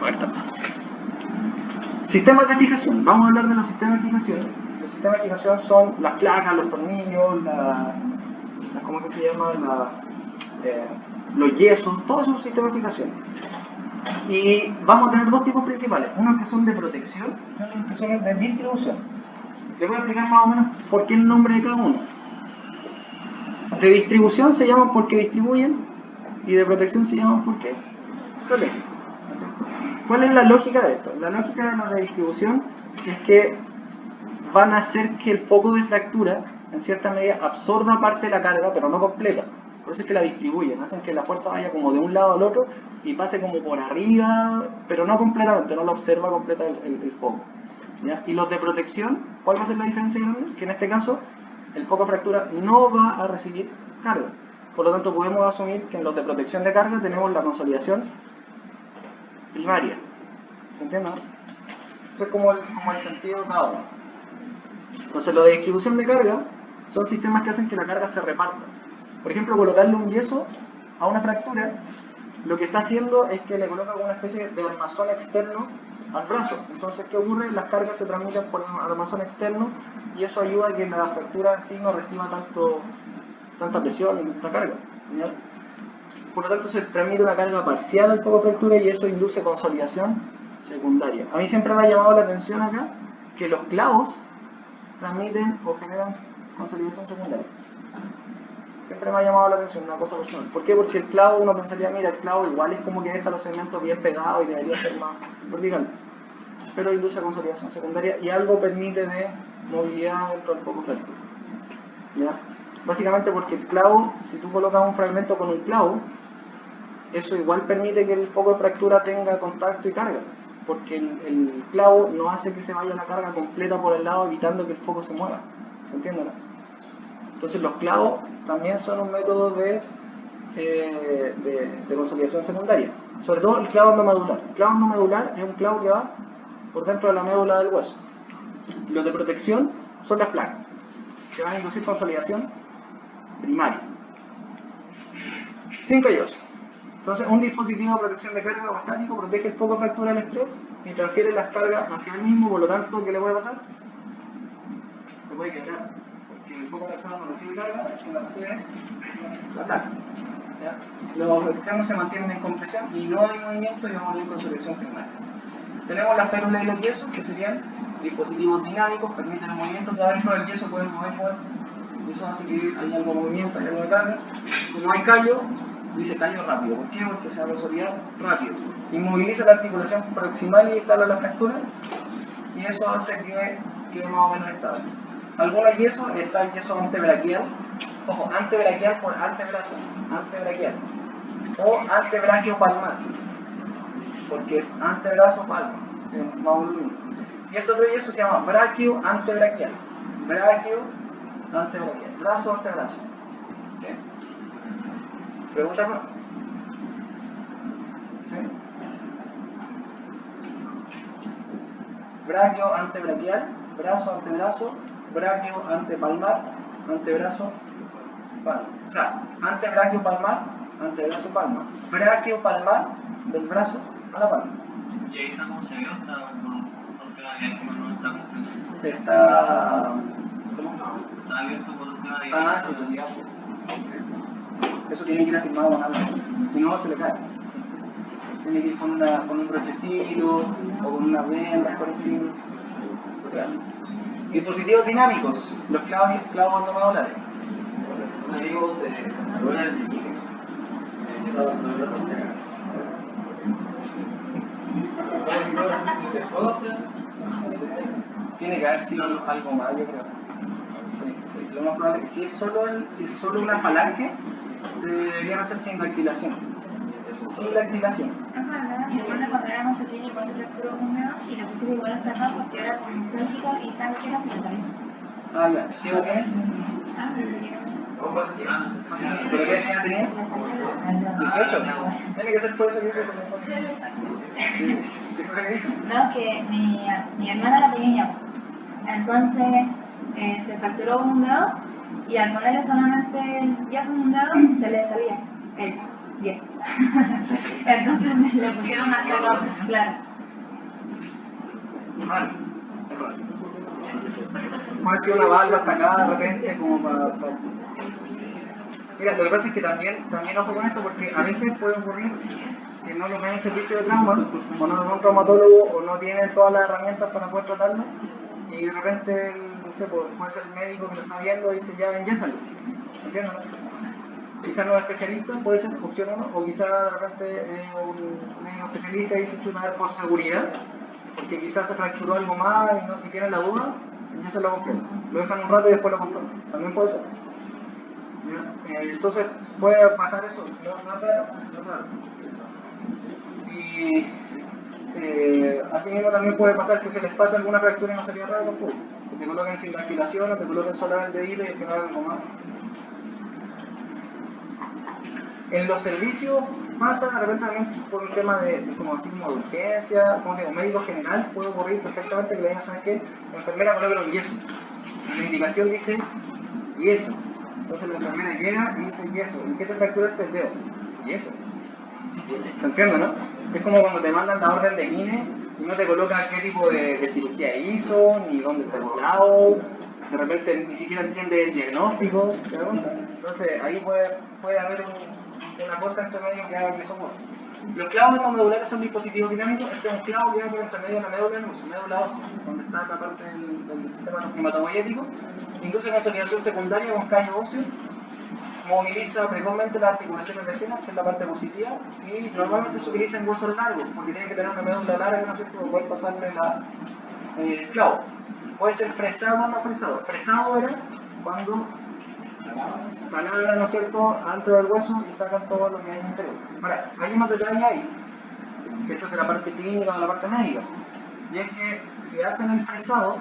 A ver, tapa. Sistemas de fijación. Vamos a hablar de los sistemas de fijación. Los sistemas de fijación son las placas, los tornillos, ¿cómo es que se llama? Los yesos, todos esos sistemas de fijación. Y vamos a tener dos tipos principales. Unos que son de protección y otros que son de distribución. Les voy a explicar más o menos por qué el nombre de cada uno. De distribución se llaman porque distribuyen y de protección se llaman porque protegen. ¿Cuál es la lógica de esto? La lógica de la de distribución es que van a hacer que el foco de fractura en cierta medida absorba parte de la carga, pero no completa. Por eso es que la distribuyen, hacen que la fuerza vaya como de un lado al otro y pase como por arriba, pero no completamente, no lo observa completa el foco. ¿Ya? Y los de protección, ¿cuál va a ser la diferencia grande? Que en este caso el foco de fractura no va a recibir carga. Por lo tanto podemos asumir que en los de protección de carga tenemos la consolidación primaria. ¿Se entiende? Eso es como el sentido de cada uno. Entonces lo de distribución de carga son sistemas que hacen que la carga se reparta. Por ejemplo, colocarle un yeso a una fractura, lo que está haciendo es que le coloca una especie de armazón externo al brazo. Entonces, ¿qué ocurre? Las cargas se transmiten por el armazón externo y eso ayuda a que la fractura en sí no reciba tanta presión y tanta carga. ¿Ya? Por lo tanto, se transmite una carga parcial al foco de fractura y eso induce consolidación secundaria. A mí siempre me ha llamado la atención acá que los clavos transmiten o generan consolidación secundaria. Siempre me ha llamado la atención una cosa personal. ¿Por qué? Porque el clavo, uno pensaría, mira, el clavo igual es como que deja los segmentos bien pegados y debería ser más vertical. Pero induce consolidación secundaria y algo permite de movilidad dentro del foco fractura. ¿Ya? Básicamente porque el clavo, si tú colocas un fragmento con un clavo, eso igual permite que el foco de fractura tenga contacto y carga. Porque el clavo no hace que se vaya la carga completa por el lado, evitando que el foco se mueva. ¿Se entiende, no? Entonces los clavos también son un método de consolidación secundaria. Sobre todo el clavo endomedular. El clavo endomedular es un clavo que va por dentro de la médula del hueso. Los de protección son las placas, que van a inducir consolidación primaria. 5 y 8. Entonces, un dispositivo de protección de carga o estático protege el foco de fractura del estrés y transfiere las cargas hacia el mismo, por lo tanto, ¿qué le puede pasar? Se puede quebrar, porque el foco de fractura no recibe carga, quien la recibe es la placa. ¿Ya? Los extremos se mantienen en compresión y no hay movimiento y vamos a ver consolidación primaria. Tenemos las férulas y los yesos, que serían dispositivos dinámicos, permiten el movimiento, que adentro del yeso pueden mover, y eso hace que haya algo de movimiento, haya algo de carga. Como hay callo, dice callo rápido. ¿Por qué? Porque se va a consolidar rápido. Inmoviliza la articulación proximal y instala la fractura, y eso hace que quede más o menos estable. Algunos yesos, está el yeso antebraquial, ojo, antebraquial por antebrazo, antebraquial, o antebraquio palmar, porque es antebrazo palma, más o menos. Y este otro yeso se llama braquio antebraquial, brazo antebrazo. ¿Sí? ¿Pregunta? ¿Sí? Braquio antebraquial, brazo antebrazo, braquio antepalmar, antebrazo palma. O sea, antebraquio palmar, antebrazo palma. Braquio palmar del brazo a la palma. ¿Y ahí está cómo se ve? ¿Está porque no está completo? Está... Está abierto por un tema de... Ah, sí, pues digamos. Eso tiene que ir afirmado con algo, si no se le cae. Tiene que ir con un brochecito o con unas vendas por encima. Dispositivos dinámicos, los clavos endomedulares. Los amigos alguna vez dije esa no lo sostenga. Tiene que haber sido algo más, yo creo. Sí, lo más probable es que si es solo una falange, deberían hacer sin dactilación. Sin dactilación. Ajá, mi hermana cuando era más pequeña igual se fracturó un dedo y la pusieron igual hasta acá porque era con plástica y tal que era se salió. Ah, ya. ¿Qué edad tienes? Ah, ¿en serio? ¿Pero qué edad tenías? 18. Tiene que ser por eso que hice como Sí, lo está. ¿Qué fue lo que dijo? No, que mi hermana era pequeña, entonces se fracturó un dedo y al ponerle solamente el yeso en un dedo se le salía él. 10. Entonces le pusieron a hacer dosis, claro. Vale. Puede ser una valva hasta acá de repente, como para... Mira, lo que pasa es que también ojo con esto, porque a veces puede ocurrir que no lo ven en servicio de trauma, o no lo ve un traumatólogo, o no tienen todas las herramientas para poder tratarlo, y de repente, no sé, puede ser el médico que lo está viendo y dice ya enyésalo. ¿Se entiende? Quizás no es especialista, puede ser opción uno, o quizás de repente un médico especialista dice chuta, a ver, por seguridad, porque quizás se fracturó algo más y tiene la duda, enyésalo completo. Lo dejan un rato y después lo compran. También puede ser. Entonces puede pasar eso, no es raro. Y así mismo también puede pasar que se les pase alguna fractura y no sería raro tampoco. Que te coloquen sin ventilación o te coloquen solo en el dedito y al final algo más. En los servicios pasa de repente también por un tema de como así como de urgencia, como digo, médico general puede ocurrir perfectamente que le digan, ¿sabes qué? La enfermera coloca un yeso. La indicación dice yeso. Entonces la enfermera llega y dice yeso. ¿Y qué te fracturaste el dedo? Yeso. ¿Se entiende, no? Es como cuando te mandan la orden de INE y no te colocan qué tipo de cirugía hizo, ni dónde está el clavo, de repente ni siquiera entiende el diagnóstico, ¿se da cuenta? Entonces ahí puede haber una cosa entre medio que haga que eso ocurra. Los clavos endomedulares son dispositivos dinámicos. Este es un clavo que va por entre medio de la médula del hueso, médula ósea, donde está la parte del sistema hematopoyético. Induce una consolidación secundaria con callo óseo, moviliza precozmente las articulaciones vecinas, que es la parte positiva, y normalmente se utiliza en huesos largos, porque tienen que tener una médula larga, ¿no es cierto?, para poder pasarle el clavo. Puede ser fresado o no fresado. Fresado era cuando taladran, ¿no es cierto?, adentro del hueso y sacan todo lo que hay en el interior. Ahora, hay unos detalles ahí, que esto es de la parte clínica o de la parte médica, y es que si hacen el fresado,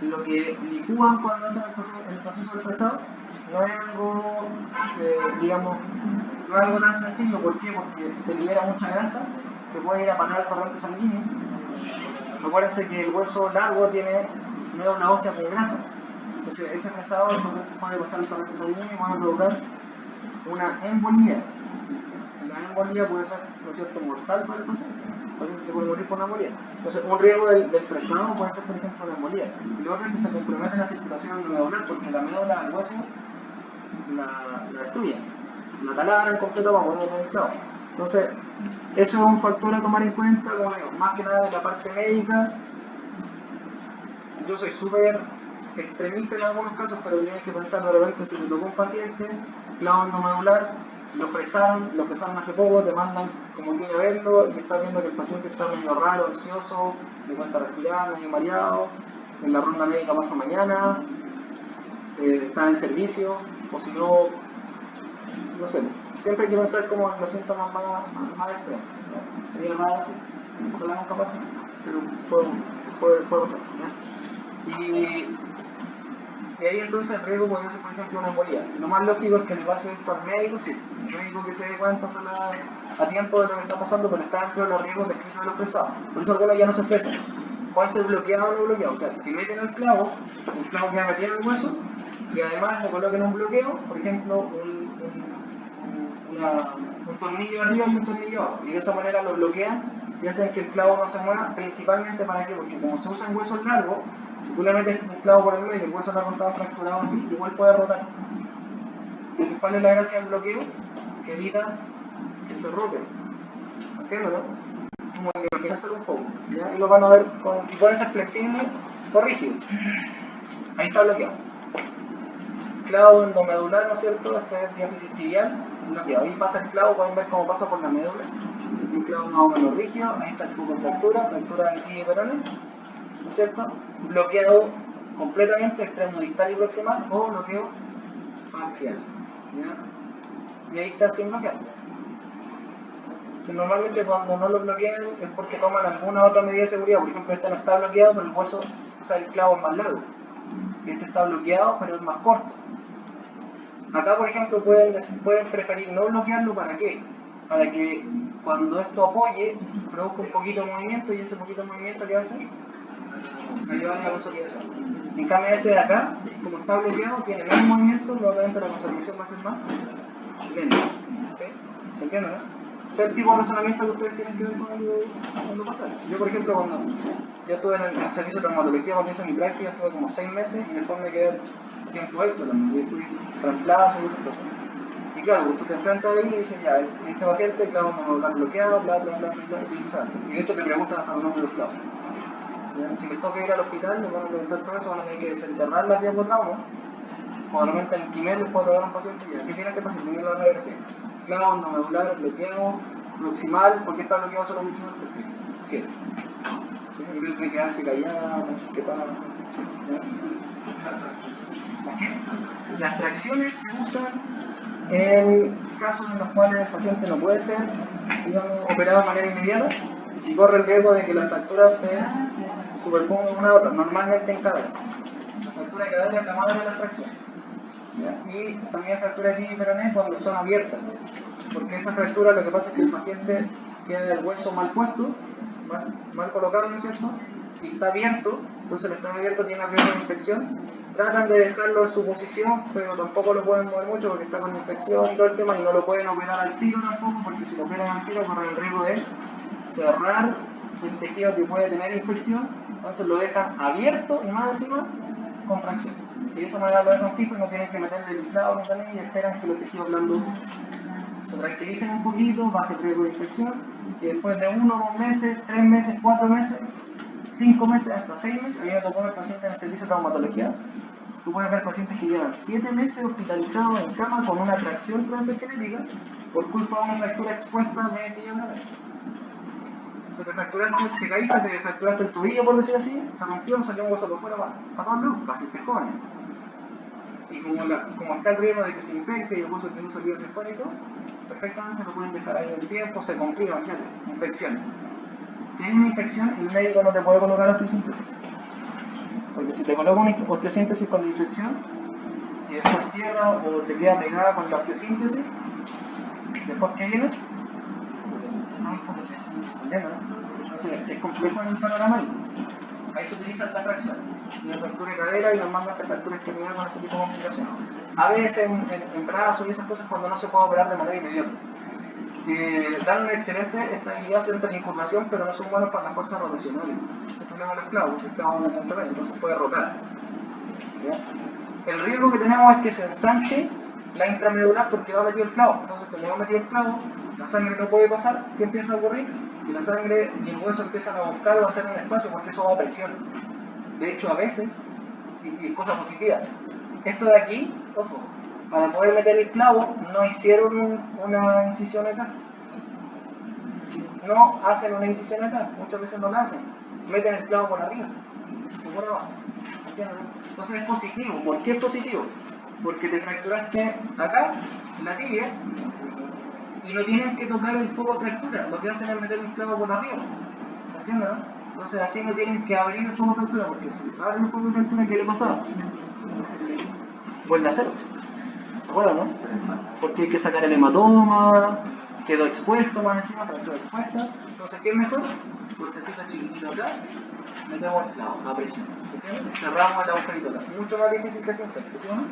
lo que licúan cuando hacen el proceso del fresado no es algo, digamos, no es algo tan sencillo. ¿Por qué? Porque se libera mucha grasa que puede ir a parar al torrente sanguíneo. Recuérdense que el hueso largo tiene médula ósea con grasa. Entonces ese fresado puede pasar al torrente sanguíneo y puede provocar una embolía. La embolía puede ser, ¿no es cierto?, mortal para el paciente. El paciente se puede morir por una embolía. Entonces un riesgo del fresado puede ser, por ejemplo, la embolía. Y lo otro es que se compromete la circulación endomedular porque la médula del hueso la destruye, la taladran completo para ponerle el clavo. Entonces, eso es un factor a tomar en cuenta, como digo, más que nada de la parte médica. Yo soy súper extremista en algunos casos, pero tienes que pensar de repente si te tocó un paciente, clavo endomedular, lo fresaron hace poco, te mandan como quiere verlo y estás viendo que el paciente está medio raro, ansioso, le cuesta respirar, medio mareado, en la ronda médica pasa mañana, está en servicio, o si no, no sé, siempre hay que pensar como en los síntomas más extremos. ¿No? Sería raro así, ojalá nunca pase, pero puede pasar. ¿No? Y ahí entonces el riesgo puede ser, por ejemplo, una embolía. Lo más lógico es que le pase esto al médico, sí, el médico que se dé cuenta a tiempo de lo que está pasando, pero está dentro de los riesgos descritos de los fresados. Por eso algunos ya no se fresan. Puede ser bloqueado o no bloqueado, o sea, que meten el clavo queda metido en el hueso, y además le coloquen un bloqueo, por ejemplo, un tornillo arriba y un tornillo abajo, y de esa manera lo bloquean y hacen que el clavo no se mueva, principalmente para qué, porque como se usa en huesos largos, si tú le metes un clavo por el medio y el hueso largo estaba fracturado así, igual puede rotar. Entonces, ¿cuál es la gracia del bloqueo? Que evita que se rote. ¿Entiendes, no? Como que imaginárselo un poco, ¿ya? Y lo van a ver, y puede ser flexible o rígido. Ahí está bloqueado. Clavo endomedular, ¿no es cierto? Este es el diáfisis tibial, bloqueado. Ahí pasa el clavo, pueden ver cómo pasa por la médula. Un clavo más o menos rígido, ahí está el foco de fractura de tibia y peroné, ¿no es cierto? Bloqueado completamente, extremo distal y proximal, o bloqueo parcial, ¿ya? Y ahí está sin bloquear. Normalmente cuando no lo bloquean es porque toman alguna otra medida de seguridad. Por ejemplo, este no está bloqueado, pero el hueso, o sea, el clavo es más largo. Este está bloqueado, pero es más corto. Acá, por ejemplo, pueden preferir no bloquearlo. ¿Para qué? Para que cuando esto apoye, produzca un poquito de movimiento, y ese poquito de movimiento, ¿qué va a hacer? Ayudar a la consolidación. En cambio, este de acá, como está bloqueado, tiene menos movimiento, probablemente la consolidación va a ser más lenta. ¿Sí? ¿Se entiende, no? Ese es el tipo de razonamiento que ustedes tienen que ver cuando pasa. Yo, por ejemplo, cuando yo estuve en el servicio de traumatología, cuando hice mi práctica, estuve como 6 meses y después me quedé tiempo extra también. Y fui reemplazo y esas cosas. Y claro, tú te enfrentas ahí y dices, ya, este paciente, clavo monocular bloqueado, bla, bla, bla, bla, bla, y tú sabes. Y de hecho te preguntan hasta los nombres de los clavos. Si les toca ir al hospital, les van a preguntar todo eso, van a tener que desenterrar las diapotraumas. Probablemente en el quimer les puedo tocar a un paciente y ¿qué tiene este paciente? Tiene la radiografía. Clavo, no medular, bloqueado, proximal, ¿por qué está bloqueado solo proximal? Perfecto. 7. ¿Sí? En vez de quedarse callado, no sé qué pasa. Las tracciones se usan en casos en los cuales el paciente no puede ser, digamos, operado de manera inmediata y corre el riesgo de que las fracturas se superpongan una a otra, normalmente en cadera. La fractura de cadera es la madre de las tracciones. Y también fractura de tibia y peroné cuando son abiertas, porque esa fractura lo que pasa es que el paciente tiene el hueso mal puesto, mal colocado, ¿no es cierto? Y está abierto, entonces el estar abierto tiene riesgo de infección. Tratan de dejarlo en su posición, pero tampoco lo pueden mover mucho porque está con infección y todo el tema, y no lo pueden operar al tiro tampoco, porque si lo operan al tiro corren el riesgo de cerrar el tejido que puede tener infección, entonces lo dejan abierto y más encima contracción. Y de esa manera lo dejan fijo y no tienen que meterle el clavo ni nada y esperan que los tejidos blandos se tranquilicen un poquito, baje el riesgo de infección y después de 1, 2 meses, 3 meses, 4 meses, 5 meses, hasta 6 meses, a mí me tocó ver pacientes en el servicio de traumatología. Tú puedes ver pacientes que llevan 7 meses hospitalizados en cama con una tracción transesquelética por culpa de una fractura expuesta de tibia grave. Si te fracturaste, te caíste, te fracturaste el tobillo, por decir así, se rompió, salió un hueso por fuera, para todos lados, pacientes jóvenes. Y como está el riesgo de que se infecte y el hueso que no salió hacia afuera y todo, perfectamente lo pueden dejar ahí en el tiempo, se complica, imagínate, infección. Si hay una infección, el médico no te puede colocar osteosíntesis. Porque si te coloca una osteosíntesis con la infección y después cierra o se queda pegada con la osteosíntesis, después ¿qué viene? No, ¿entiendes? Entonces es complejo en el panorama ahí. Ahí se utilizan las tracciones, una fractura de cadera y normalmente fractura extremidad con ese tipo de complicaciones. A veces en brazos y esas cosas cuando no se puede operar de manera inmediata. Dan una excelente estabilidad frente a la incurvación, pero no son buenos para las fuerzas rotacionales. Ese es el problema de los clavos, porque el clavo no contrae, entonces puede rotar. ¿Ya? El riesgo que tenemos es que se ensanche la intramedular porque va metido el clavo. Entonces, como va metido el clavo, la sangre no puede pasar. ¿Qué empieza a ocurrir? Que la sangre y el hueso empiezan a buscar o a hacer un espacio porque eso va a presión. De hecho, a veces, y cosa positiva, esto de aquí, ojo, para poder meter el clavo no hicieron una incisión acá. No hacen una incisión acá, muchas veces no la hacen. Meten el clavo por arriba o por abajo. ¿Entiendes? Entonces es positivo. ¿Por qué es positivo? Porque te fracturaste acá, en la tibia, y no tienen que tocar el foco fractura. Lo que hacen es meter el clavo por arriba. ¿Se entiende, no? Entonces así no tienen que abrir el foco fractura, porque si abren el foco fractura, ¿qué le pasa? Vuelve a cero. ¿Se acuerdan, no? Porque hay que sacar el hematoma, quedó expuesto más encima, fractura expuesta. Entonces, ¿qué es mejor? Cortecito chiquitito acá, metemos el clavo a presión. ¿Se entiende? Cerramos el agujerito acá. Mucho más difícil que se infecte, ¿sí o no?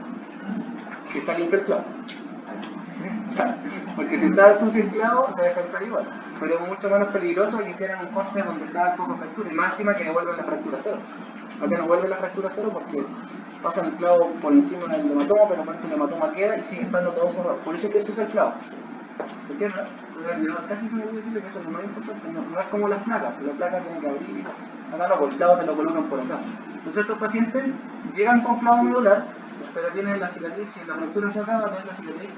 Si está limpio el clavo. ¿Sí? Claro. Porque si está sucio el clavo, se defecta igual. Pero es mucho menos peligroso que hicieran un corte donde estaba el foco fractura. Y más encima que devuelven la fractura cero. Acá no vuelve la fractura cero porque pasan el clavo por encima del hematoma, pero parece que el hematoma queda y sigue estando todo cerrado. Por eso es que se usa el clavo. ¿Se entiende? Casi se me olvidó decirle que eso es lo más importante. No es como las placas, la placa tiene que abrir. Acá no, por el clavo te lo colocan por acá. Entonces estos pacientes llegan con clavo medular, pero tienen la cicatriz, si la fractura fue acá, van a tener la cicatriz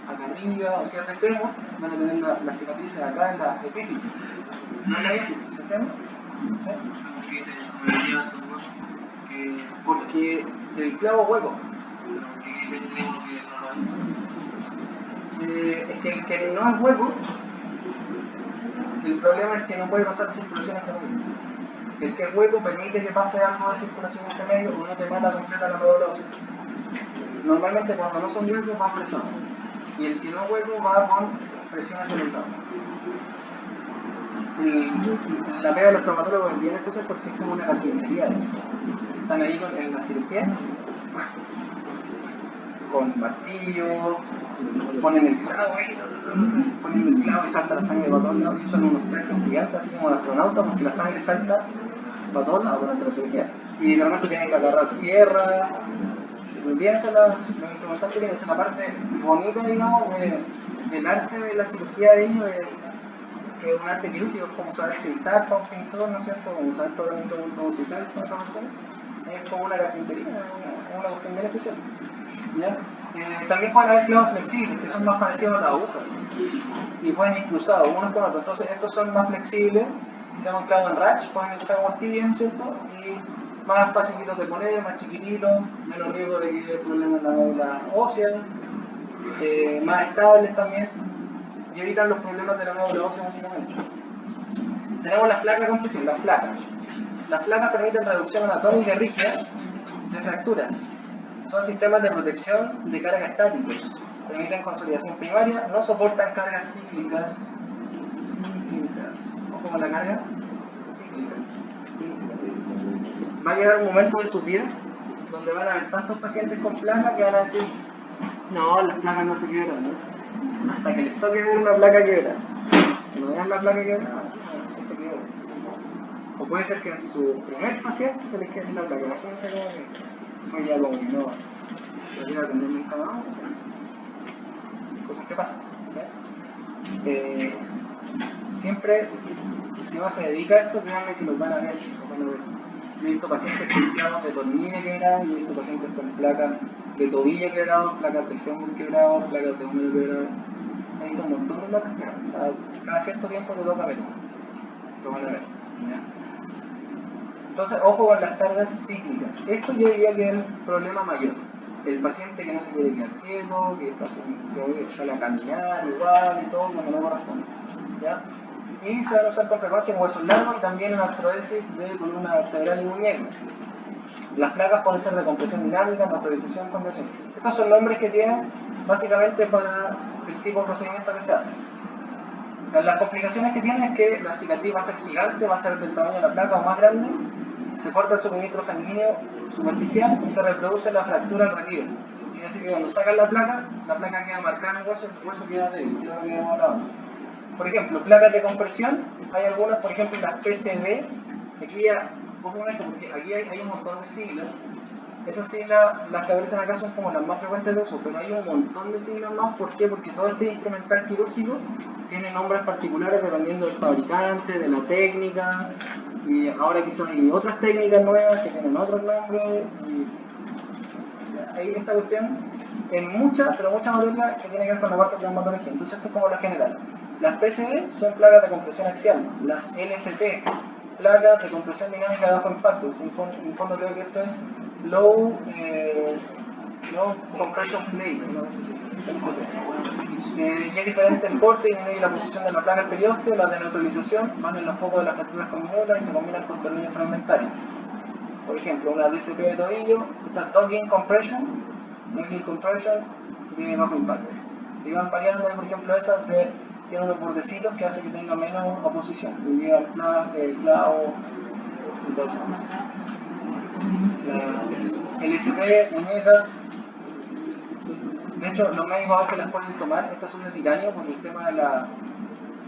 acá arriba, o sea, de fémur, van a tener la cicatriz acá en la epífisis, no en la diáfisis, ¿se entiende? ¿Sí? Porque el clavo es hueco. Es que el que no es hueco, el problema es que no puede pasar circulación entre medio. El que es hueco permite que pase algo de circulación entre medio o no te mata completa la médula ósea. Normalmente cuando no son huecos va fresado. Y el que no es hueco va con presión hacia el lado. La pega de los traumatólogos es bien especial porque es como una carpintería. Están ahí en la cirugía con martillo, ponen el clavo ahí, poniendo el clavo y salta la sangre para todos lados, y usan unos trajes gigantes así como de astronauta porque la sangre salta para todos lados durante la cirugía. Y realmente tienen que agarrar sierra. Bien, esa es lo instrumental que tiene, esa es la parte bonita, digamos, del arte de la cirugía de ellos, que es un arte quirúrgico, es como saber pintar para un pintor, ¿no es cierto? Como saber tocar un instrumento musical para otra persona. Es como una carpintería, es una cuestión bien especial. ¿Ya? También pueden haber clavos flexibles, que son más parecidos a la aguja, y pueden ir cruzados unos con otros. Entonces, estos son más flexibles, se llaman clavo en ratch, pueden echar mortilla, ¿no es cierto? Y más facilitos de poner, más chiquititos, menos riesgo de que haya problemas en la médula ósea, más estables también, y evitan los problemas de la médula ósea básicamente. Tenemos las placas de compresión, las placas. Las placas permiten reducción anatómica rígida de fracturas. Son sistemas de protección de cargas estáticos. Permiten consolidación primaria, no soportan cargas cíclicas. Ojo con la carga cíclica. Va a llegar un momento de sus vidas donde van a haber tantos pacientes con placas que van a decir, no, las placas no se quiebran, ¿no? Hasta que les toque ver una placa quebrada. Cuando vean la placa quebrada, así se quiebra. O puede ser que en su primer paciente se les quede la placa. Imagínense cómo que fue ya como que no podría atender nunca más. O sea, cosas que pasan. Siempre, si uno se dedica a esto, créanme que los van a ver. Yo he visto pacientes con clavos de tornillo quebrados, yo he visto pacientes con placas de tobillo quebrados, placas de fémur quebrados, placas de húmero quebrados. He visto un montón de placas quebradas. O sea, cada cierto tiempo te toca ver uno. Lo van a ver. ¿Ya? Entonces, ojo con las cargas cíclicas. Esto yo diría que es el problema mayor. El paciente que no se quiere quedar quieto, que está que sale a caminar igual y todo cuando no corresponde. ¿Ya? Y se van a usar con frecuencia en huesos largos y también en artrodesis de columna vertebral y muñeca. Las placas pueden ser de compresión dinámica, neutralización, compresión. Estos son nombres que tienen básicamente para el tipo de procedimiento que se hace. Las complicaciones que tiene es que la cicatriz va a ser gigante, va a ser del tamaño de la placa o más grande, se corta el suministro sanguíneo superficial y se reproduce la fractura al retiro. Quiere decir que cuando sacan la placa queda marcada en el hueso queda débil, que es lo que habíamos hablado. Por ejemplo, placas de compresión, hay algunas, por ejemplo, las PCB, aquí ya, ojo con esto porque aquí hay un montón de siglas. Esas siglas, las que aparecen acá son como las más frecuentes de uso, pero hay un montón de siglas más. ¿Por qué? Porque todo este instrumental quirúrgico tiene nombres particulares dependiendo del fabricante, de la técnica, y ahora quizás hay otras técnicas nuevas que tienen otros nombres, y ahí esta cuestión en mucha materia que tiene que ver con la parte de traumatología. Entonces esto es como la general. Las PCB son placas de compresión axial, las LCP, placas de compresión dinámica de bajo impacto. En fondo creo que esto es Low Compression Plate, no sé si LCP. Y es diferente el corte y la posición de la placa al periósteo. Las de neutralización van en los focos de las fracturas conminutas y se combinan con tornillos fragmentarios. Por ejemplo, una DCP de tobillo, esta Docking Compression de bajo impacto. Y van variando, por ejemplo, esas tienen unos bordecitos que hacen que tenga menos oposición. Y llevan clavo y todas esas cosas. El SP, muñeca. De hecho, los médicos a veces las pueden tomar. Estas son de titanio, porque el tema de la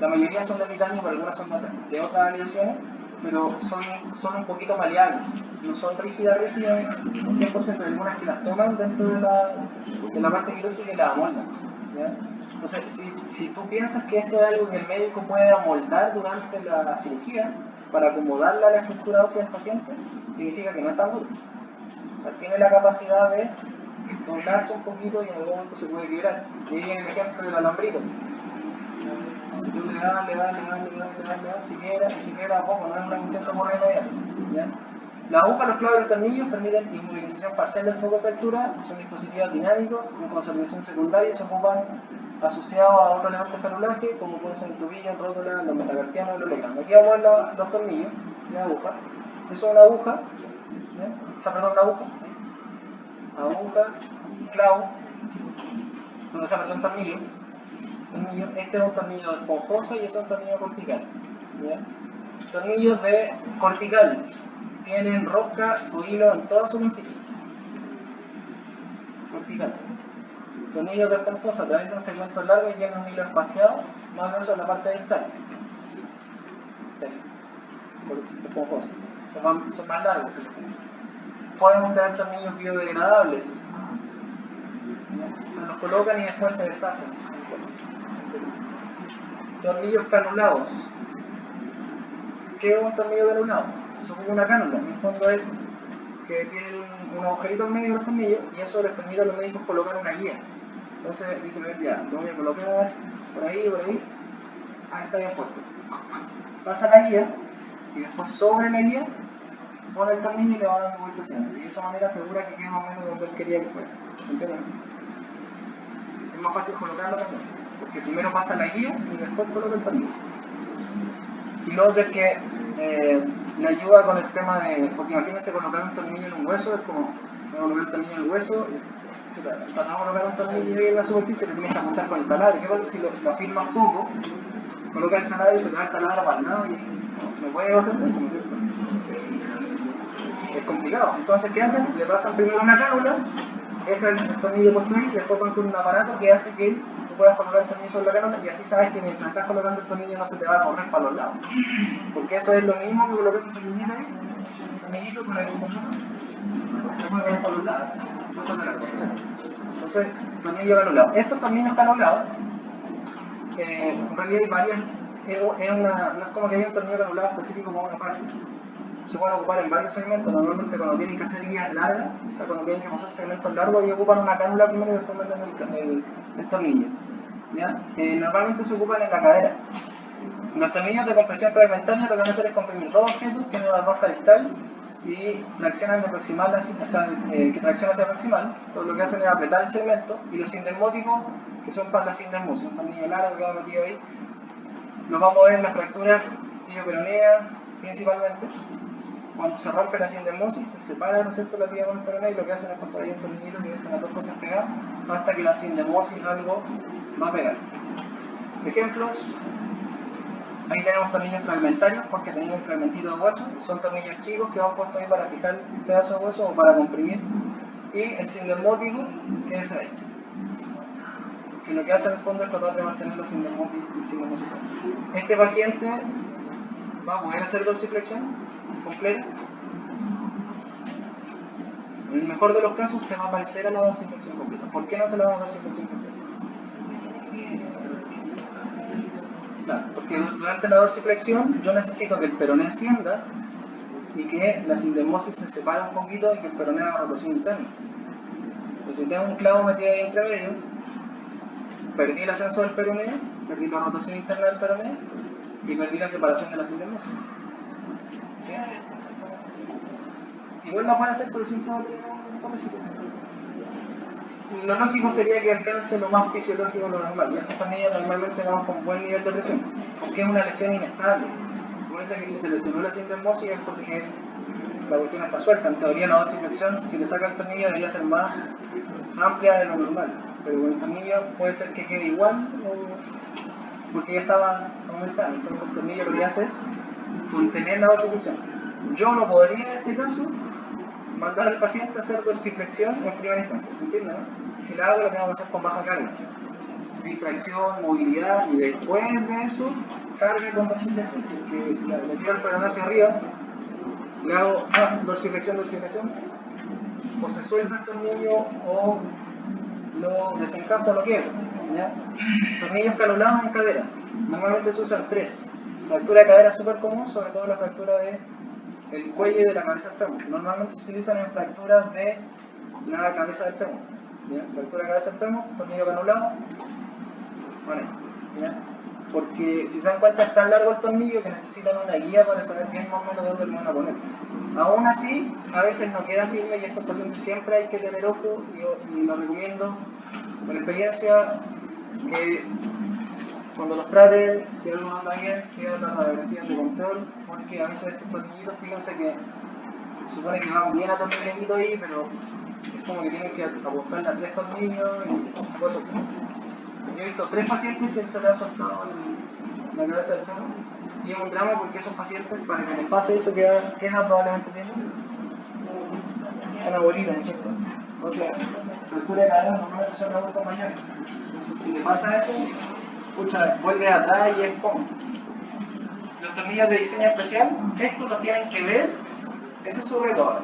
mayoría son de titanio, pero algunas son de otras aleaciones, pero son un poquito maleables. No son rígidas 100%, hay algunas que las toman dentro de la parte quirúrgica y las amoldan. ¿Ya? Entonces, si tú piensas que esto es algo que el médico puede amoldar durante la cirugía para acomodarla a la estructura ósea del paciente, significa que no es tan duro. O sea, tiene la capacidad de doblarse un poquito y en algún momento se puede quebrar. Y ahí viene el ejemplo del alambrito. Si tú le das, si quiebra a poco, no es una cuestión de correr inmediata. ¿Ya? La aguja, los clavos y los tornillos permiten inmovilización parcial del foco de fractura, son dispositivos dinámicos con consolidación secundaria y se ocupan asociados a otros elementos de ferrulaje, como pueden ser el tobillo, el rótula, los metacarpianos y los legranos. Aquí vamos a ver los tornillos de aguja. Eso es una aguja, ¿ya? O sea, perdón, una aguja. Aguja, clavo, tornillo. Este es un tornillo esponjoso y ese es un tornillo cortical. ¿Ya? Tornillos de cortical tienen rosca o hilo en toda su longitud. Cortical. Tornillos de esponjosa atraviesan segmentos largos y tienen un hilo espaciado más grueso en la parte distal. Eso, por esponjosa. Son más largos que los tornillos. Podemos tener tornillos biodegradables. Se los colocan y después se deshacen. Tornillos canulados. ¿Qué es un tornillo canulado? Se ocupa una cánula. En el fondo es que tienen un agujerito en medio de los tornillos y eso les permite a los médicos colocar una guía. Entonces dicen, ya, lo voy a colocar por ahí, por ahí. Ah, está bien puesto. Pasa la guía y después sobre la guía pone el tornillo y le va dando vueltas hacia adentro. Y de esa manera asegura que quede más o menos donde él quería que fuera. ¿Entienden? Es más fácil colocarlo también, porque primero pasa la guía y después coloca el tornillo. Y lo otro es que le ayuda con el tema de, porque imagínense colocar un tornillo en un hueso, es como colocar el tornillo en el hueso, para colocar un tornillo en la superficie le tienes que apuntar con el taladro. ¿Qué pasa si lo afirmas poco? Coloca el taladro y se te va el taladro para el lado y no puede hacer eso, ¿no es cierto? Es complicado. Entonces, ¿qué hacen? Le pasan primero una cánula, dejan el tornillo puesto ahí, después ponen con un aparato que hace que tú puedas colocar el tornillo sobre la cánula y así sabes que mientras estás colocando el tornillo no se te va a correr para los lados. Porque eso es lo mismo que colocar un tornillito ahí, un tornillito con el conjunto, se puede correr para los lados, pasa de largo. Entonces, tornillo canulado. Estos tornillos canulados, en realidad hay varias, no es como que haya un tornillo canulado específico para una parte. Se pueden ocupar en varios segmentos, normalmente cuando tienen que hacer guías largas, o sea, cuando tienen que pasar segmentos largos y ocupan una cánula primero y después meten el tornillo. ¿Ya? Normalmente se ocupan en la cadera. Los tornillos de compresión fragmentaria lo que van a hacer es comprimir dos objetos, tienen una rosca distal y traccionan de proximal hacia, o sea, que tracciona hacia proximal. Todo lo que hacen es apretar el segmento y los sindesmóticos, que son para la sindesmosis, un tornillo largo que va metido ahí, los vamos a ver en las fracturas tibio-peronea principalmente. Cuando se rompe la sindesmosis, se separa, ¿no es cierto?, la tibia con el peroné y lo que hacen es pasar ahí un tornillito que dejan las dos cosas pegadas hasta que la sindesmosis algo va a pegar. Ejemplos: ahí tenemos tornillos fragmentarios porque tenemos un fragmentito de hueso, son tornillos chicos que van puestos ahí para fijar un pedazo de hueso o para comprimir, y el sindesmótico, que es ahí, que lo que hace en el fondo es tratar de mantener la sindesmosis. Este paciente va a poder hacer dorsiflexión completa. En el mejor de los casos se va a parecer a la dorsiflexión completa. ¿Por qué no se la da dorsiflexión completa? Claro, porque durante la dorsiflexión yo necesito que el peroné ascienda y que la sindesmosis se separe un poquito y que el peroné haga rotación interna. Pues si tengo un clavo metido ahí entre medio, perdí el ascenso del peroné, perdí la rotación interna del peroné y perdí la separación de la sindesmosis. ¿Sí? Igual la puede hacer, pero siempre va a tener un toquecito. Lo lógico sería que alcance lo más fisiológico, lo normal. Y estos tornillos normalmente van con buen nivel de presión, porque es una lesión inestable. Parece que si se lesionó la sindesmosis es porque la cuestión está suelta. En teoría, la dorsiflexión, si le saca el tornillo, debería ser más amplia de lo normal. Pero con el tornillo puede ser que quede igual o porque ya estaba aumentada. Entonces el tornillo lo que hace es contener la dorsiflexión. Yo no podría en este caso mandar al paciente a hacer dorsiflexión en primera instancia, ¿se entiende? ¿No? Si la hago, la tengo que hacer con baja carga, distracción, movilidad, y después de eso carga con dorsiflexión, porque si le tiro el peroné hacia arriba, le hago dorsiflexión, o se suelta el tornillo o lo desencajo o lo quiebro. ¿Ya? Tornillos canulados en cadera, normalmente se usan 3. Fractura de cadera es súper común, sobre todo la fractura del cuello y de la cabeza del fémur. Normalmente se utilizan en fracturas de la cabeza del fémur. ¿Ya? Fractura de cabeza del fémur, tornillo canulado, bueno, ¿ya? Porque si se dan cuenta es tan largo el tornillo que necesitan una guía para saber bien más o menos dónde lo van a poner. Aún así, a veces no queda firme y estos pacientes siempre hay que tener ojo y lo recomiendo por experiencia que cuando los traten, si algo no anda bien, que hagan las radiografías de control, porque a veces estos tornillitos, fíjense que se supone que van bien atornilladitos ahí, pero es como que tienen que apostarle a 3 tornillos y se puede soltar. Yo he visto 3 pacientes que se les ha soltado la cabeza del fémur y es un drama porque esos pacientes, para que les pase eso, queda probablemente bien una bolita, ¿no es cierto? O sea, fractura de cadera normalmente son adultos mayores. Entonces, si le pasa eso, escucha, vuelve atrás y es como. Los tornillos de diseño especial, estos los tienen que ver, ese es su reto ahora.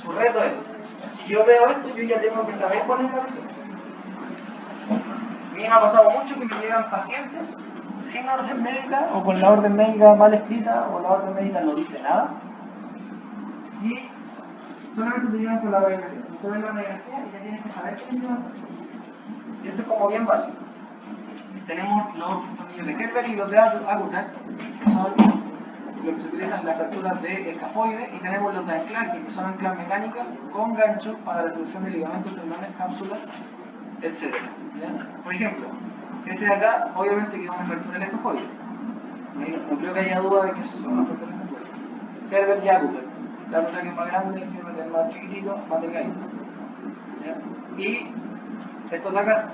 Su reto es, si yo veo esto, yo ya tengo que saber poner la presión. A mí me ha pasado mucho que me llegan pacientes sin orden médica, o con la orden médica mal escrita, o la orden médica no dice nada, y solamente te llegan con la radiografía. Tú ves la radiografía y ya tienes que saber qué dice la presión. Y esto es como bien básico. Tenemos los tornillos de Gerber y los de Acutac, que son los que se utilizan en las fracturas de escafoide, y tenemos los de anclaje, que son anclas mecánicas con ganchos para la reducción de ligamentos, tendones, cápsulas, etc. Por ejemplo, este de acá, obviamente que es una fractura del escafoide. No creo que haya duda de que eso es una fractura del escafoide. Gerber y Acutac. La Acutac es más grande, Gerber es más chiquitito, más delgadito. Y estos de acá,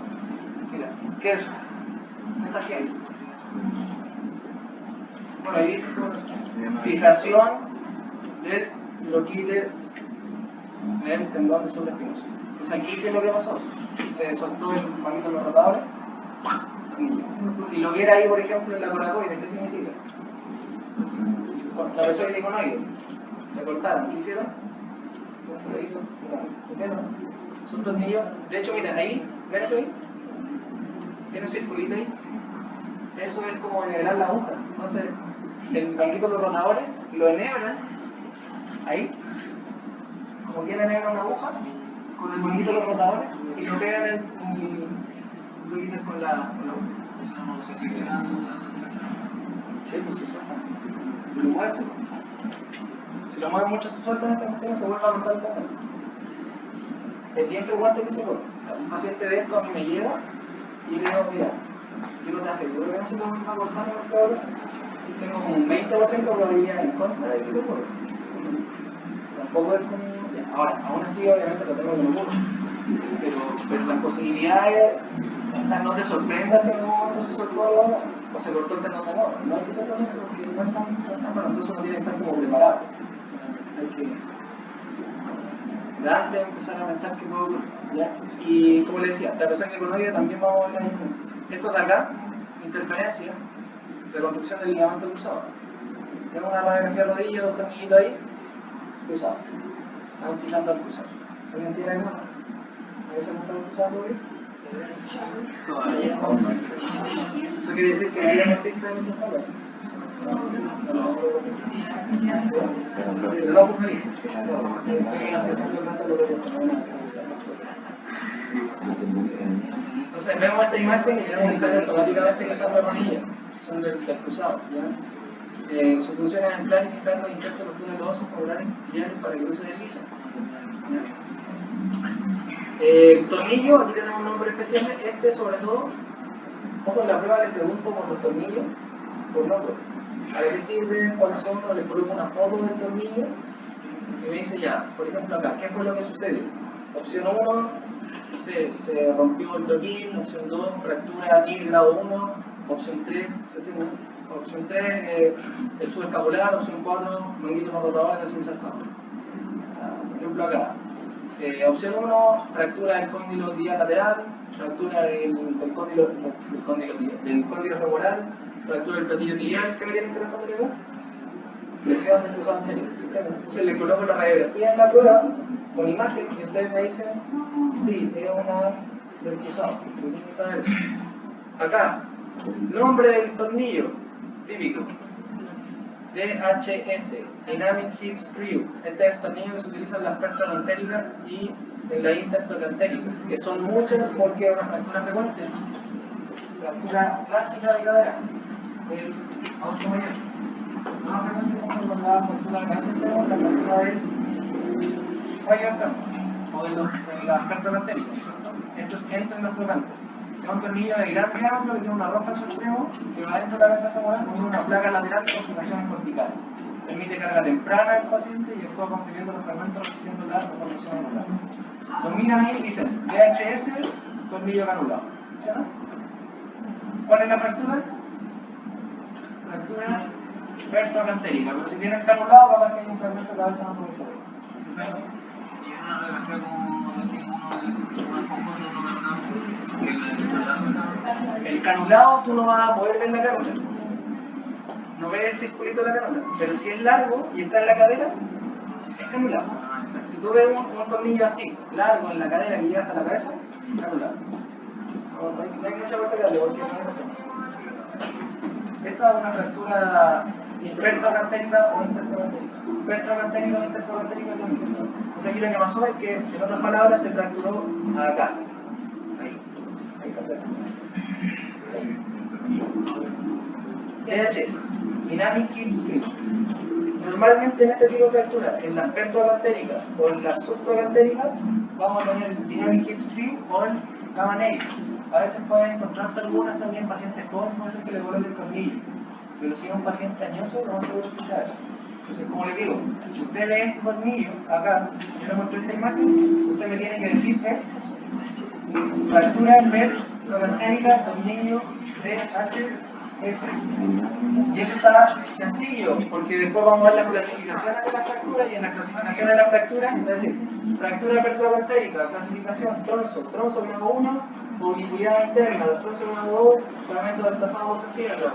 mira, ¿qué es? ¿Qué está haciendo? Bueno, ahí dice fijación del loquite del tendón de supraespinoso. Entonces aquí, ¿qué es lo que pasó? Se soltó el manito de los rotadores. Si lo viera ahí, por ejemplo, en la coracoide, ¿qué significa? La presión iliconoide. Se cortaron. ¿Qué hicieron? ¿Se entienden? Son tornillos. De hecho, mira, ahí, ¿ven eso ahí? Tiene un circulito ahí. Eso es como enhebrar la aguja. Entonces, el manguito de los rotadores lo enhebran ahí, como quien enhebra una aguja, con el manguito de los rotadores y lo pegan y lo quitan con la aguja. No se fricciona. Sí, pues se suelta. Si lo mueves, si lo mueves mucho, se suelta esta cuestión y se vuelve a montar el tendón. Es bien frecuente que se corte. O sea, un paciente de esto a mí me llega y yo le digo, mira, yo no te aseguro que no se te vuelva a cortar demasiado veces. Tengo como un 20% de probabilidad en contra de que lo ocurra. Tampoco es como. Ahora, aún así, obviamente lo tengo que no ocurra. Pero las posibilidades, o sea, no te sorprendas si en algún momento se soltó algo o se cortó el tendón de nuevo. No hay que sorprenderse porque no es tan bueno, entonces uno tiene que estar como preparado. Hay que. De antes empezar a pensar que puede ocurrir. ¿Ya? Y como le decía, la presión iliconoide también vamos a ver ahí. Esto de acá, interferencia, reconstrucción del ligamento cruzado. Tenemos una radiografía de rodilla, dos tornillitos ahí, cruzado. Estamos fijando al cruzado. ¿Alguien tiene alguna? ¿Alguien se monta el cruzado todavía? Todavía. Eso quiere decir que hay artista en esta sala. No ocurriría. Entonces vemos esta imagen y vemos que sale automáticamente que son de rodillas, son del cruzado. ¿Ya? Su función es anclar y fijar los injertos de los túneles óseos favorables para que no se deslicen. Tornillo, aquí tenemos un nombre especial. Este, sobre todo, ojo, en la prueba les pregunto por los tornillos, por locos. ¿Para qué sirve? ¿Cuáles son? Les coloco una foto del tornillo y me dice ya, por ejemplo acá, ¿qué fue lo que sucedió? Opción 1, se rompió el toquín. Opción 2, fractura NIL grado 1. Opción 3, opción 3, el subescapular. Opción 4, manguito no rotador desinsertado. Por ejemplo acá, opción 1, fractura del cóndilo tibial lateral, fractura del cóndilo femoral, fractura del platillo tibial. ¿Qué me tienen que responder acá? Lesión del cruzado anterior. Entonces le coloco la radiografía en la prueba con imagen y ustedes me dicen, sí, es una del cruzado. Tienen que saber eso. Acá, nombre del tornillo, típico. DHS, Dynamic Hip Screw. Este es el tornillo que se utiliza en las pertrocantéricas y en la intertrocantéricas, que son muchas porque es una fractura frecuente. Fractura clásica de cadera. El adulto mayor. No más frecuente como la fractura de cáncer, la fractura del cuello o de las pertrocantéricas. Esto es entre los trocantes. Es un tornillo de gran diámetro que tiene una roca en su extremo que va dentro de la cabeza femoral con una placa lateral con fijaciones corticales. Permite carga temprana del paciente y actúa comprimiendo los fragmentos resistiendo la deformación anular. Los miran ahí y dicen DHS, tornillo canulado. ¿Sí, no? ¿Cuál es la fractura? Fractura pertrocantérica, pero si tiene el canulado, capaz que hay un fragmento de cabeza no muy fuerte. Y una radiografía como decimos uno El canulado tú no vas a poder ver la cánula. No ves el circulito de la cánula. Pero si es largo y está en la cadera, es canulado. O sea, si tú ves un tornillo así, largo en la cadera que llega hasta la cabeza, canulado. No hay mucha vuelta que darle porque no hay esta es una fractura hipertrocantérica o intertrocantérica. Hipertrocantérica o intertrocantérica es lo mismo. O sea, aquí lo que pasó es que, en otras palabras, se fracturó acá. Ahí está. DHS, Dynamic Hip Spring. Normalmente en este tipo de fracturas, en las pertrocantéricas o en las subtrocantéricas, vamos a tener el Dynamic Hip Spring o el gamma negative. A veces pueden encontrarse algunas también pacientes jóvenes, puede ser que le vuelvan el tornillo. Pero si es un paciente añoso, lo más seguro es que sea eso. Entonces, como les digo, si usted ve este tornillo, acá, yo le muestro esta imagen, usted me tiene que decir que es fractura pertrocantérica, tornillo DHS. Y eso está sencillo, porque después vamos a ver las clasificaciones de la fractura, y en las clasificaciones de la fractura, es decir, fractura pertrocantérica, clasificación tronzo grado 1, oblicuidad interna, tronzo grado 2, fragmento desplazado por centímetros.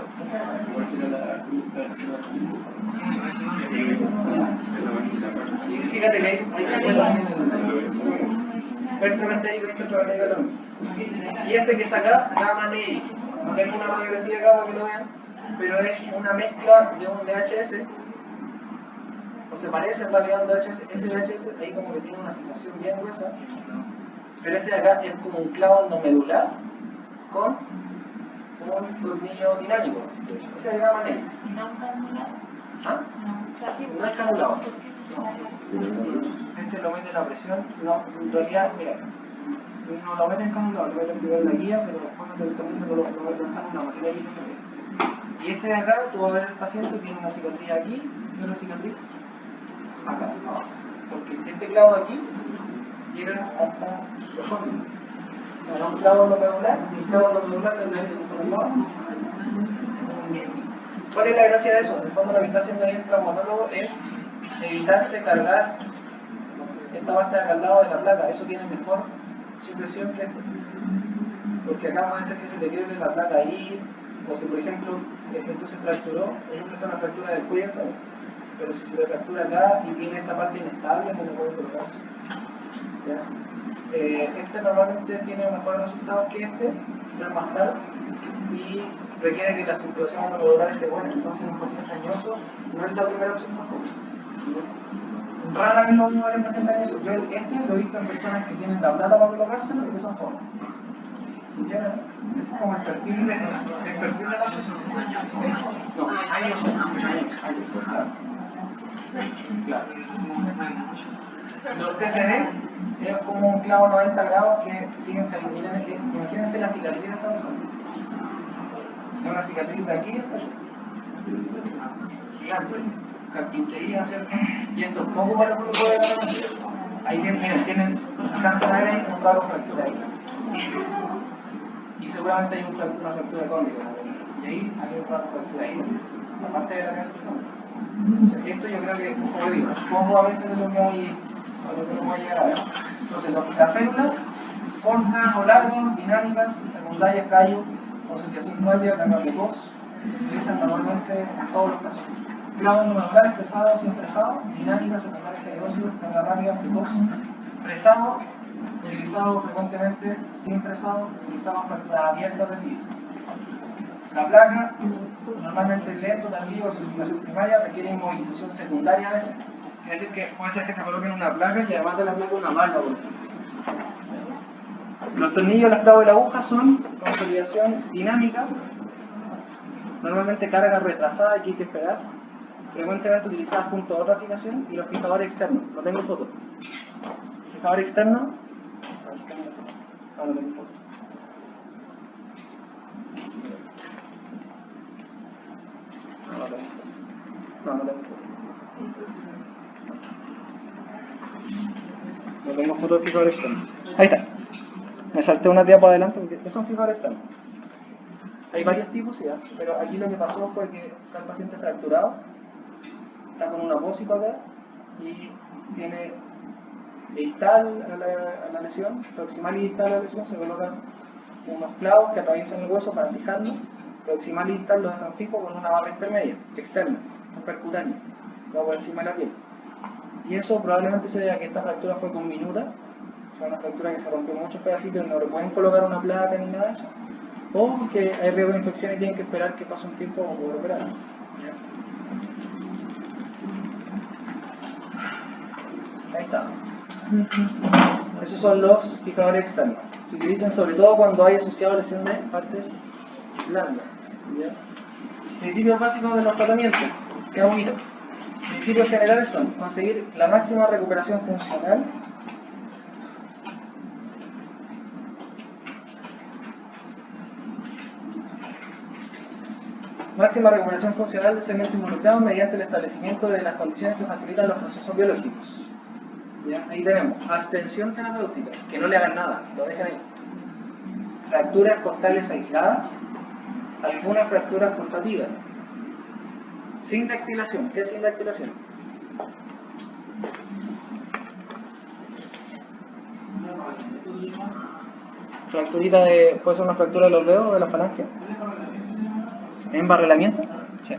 Fíjate que ahí se encuentra pertrocantérico y intertrocantérico tronzo. Y este que está acá, gamma negative. No tengo una radiografía acá para que lo vean, pero es una mezcla de un DHS, o se parece en realidad a un DHS. Ese DHS ahí como que tiene una fijación bien gruesa, pero este de acá es como un clavo endomedular con un tornillo dinámico. Ese es el gamma negative. No canulado. ¿Ah? No es canulado. Este lo mete la presión. No, en realidad, mira, no lo meten canulado, lo meten primero en la guía, pero después no te no lo meten canulado, tiene ahí que. Y este de acá, tú vas a ver el paciente, tiene una cicatriz aquí y otra cicatriz acá, abajo. Porque este clavo de aquí llega hasta los cóndilos. Era un clavo endomedular, y el clavo endomedular le dice por el lado. ¿Cuál es la gracia de eso? En el fondo lo que está haciendo ahí el traumatólogo es evitarse cargar esta parte de acá al lado de la placa. Eso tiene mejor supresión que esto. Porque acá puede ser que se te quiebre la placa ahí, o si por ejemplo esto se fracturó, esta es una fractura del cuello, pero si se le fractura acá y tiene esta parte inestable, no le puede colocar eso. Este normalmente tiene mejores resultados que este, pero es más caro y requiere que la circulación endomedular esté buena. Entonces, un paciente añoso no es la primera opción tampoco. Rara vez lo mismo en pacientes añosos. Yo este lo he visto en personas que tienen la plata para colocárselo y que son jóvenes. ¿Entienden? Ese es como el perfil de la persona. No, años, claro. Los TCD es como un clavo 90 grados que, fíjense, imagínense la cicatriz de esta persona. Es una cicatriz de aquí hasta aquí. Gigante. Carpintería, ¿cierto? Y esto es poco para lo que uno puede ganar. Ahí tienen cáncer de aire y un raro fractura ahí. Y seguramente hay una fractura cónica. Y ahí hay un raro fractura ahí. La parte de la cabeza. Entonces, esto yo creo que, como digo, poco a veces de lo que hay. No va a llegar a ver. Entonces, las férulas cortas o largas, dinámicas, secundarias, callo, concentración primaria, cargas de tos, se utilizan normalmente en todos los casos. Clavo endomedular, pesado, sin presado, dinámica, secundaria, callósido, carga rápida, precoz, presado, utilizado frecuentemente, sin presado, utilizado en fracturas abiertas de pie. La placa, normalmente lento, tardío, circulación primaria, requiere inmovilización secundaria a veces. Es decir, que puede ser que te coloquen una placa y además de la placa una malla, por ejemplo. Los tornillos, las clavos y la aguja son consolidación dinámica, normalmente carga retrasada que hay que esperar, frecuentemente utilizadas junto a otra fijación, y los fijadores externos. No tengo foto. Fijador externo. No tengo foto. No tengo foto. No tengo foto de fijador externo. Ahí está. Me salté una tía para adelante porque son fijadores externos. Hay varios tipos, ¿sí? Pero aquí lo que pasó fue que está el paciente fracturado, está con un apósito acá y tiene distal a la lesión, proximal y distal a la lesión, se colocan unos clavos que atraviesan el hueso para fijarlo. Proximal y distal lo dejan fijo con una barra intermedia, externa, percutánea, va por encima de la piel. Y eso probablemente se debe a que esta fractura fue con minuta, o sea, una fractura que se rompió en muchos pedacitos y no le pueden colocar una placa ni nada de eso. O que hay riesgo de infección y tienen que esperar que pase un tiempo para poder operar. Ahí está. Esos son los fijadores externos. Se utilizan sobre todo cuando hay asociado lesión de partes blandas. ¿Ya? Principios básicos de los tratamientos. Queda bonito. Principios generales son conseguir la máxima recuperación funcional. Máxima recuperación funcional del segmento involucrado mediante el establecimiento de las condiciones que facilitan los procesos biológicos. ¿Ya? Ahí tenemos abstención terapéutica, que no le hagan nada, lo dejen ahí. Fracturas costales aisladas, algunas fracturas pulsativas. Sin dactilación. ¿Qué es sin dactilación? Fracturita de, puede ser una fractura de los dedos o de la falange. ¿Embarrelamiento? Sí.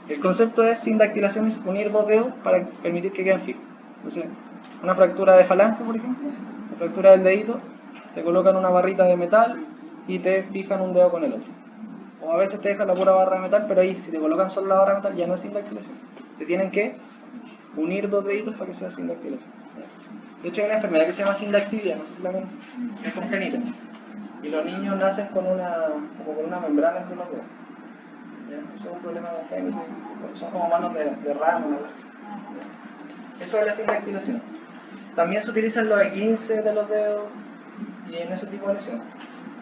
El concepto es sin dactilación es unir dos dedos para permitir que queden fijos. Entonces, una fractura de falange, por ejemplo, la fractura del dedito, te colocan una barrita de metal y te fijan un dedo con el otro. O a veces te dejan la pura barra de metal, pero ahí si te colocan solo la barra de metal ya no es sin dactilación. Te tienen que unir dos deditos para que sea sin dactilación. De hecho hay una enfermedad que se llama sindactilia, no sé si la conocen, es congénita. Y los niños nacen con una membrana entre los dedos. Eso es un problema congénito, son como manos de rana. Eso es la sindactilación. También se utilizan los E15 de los dedos y en ese tipo de lesiones.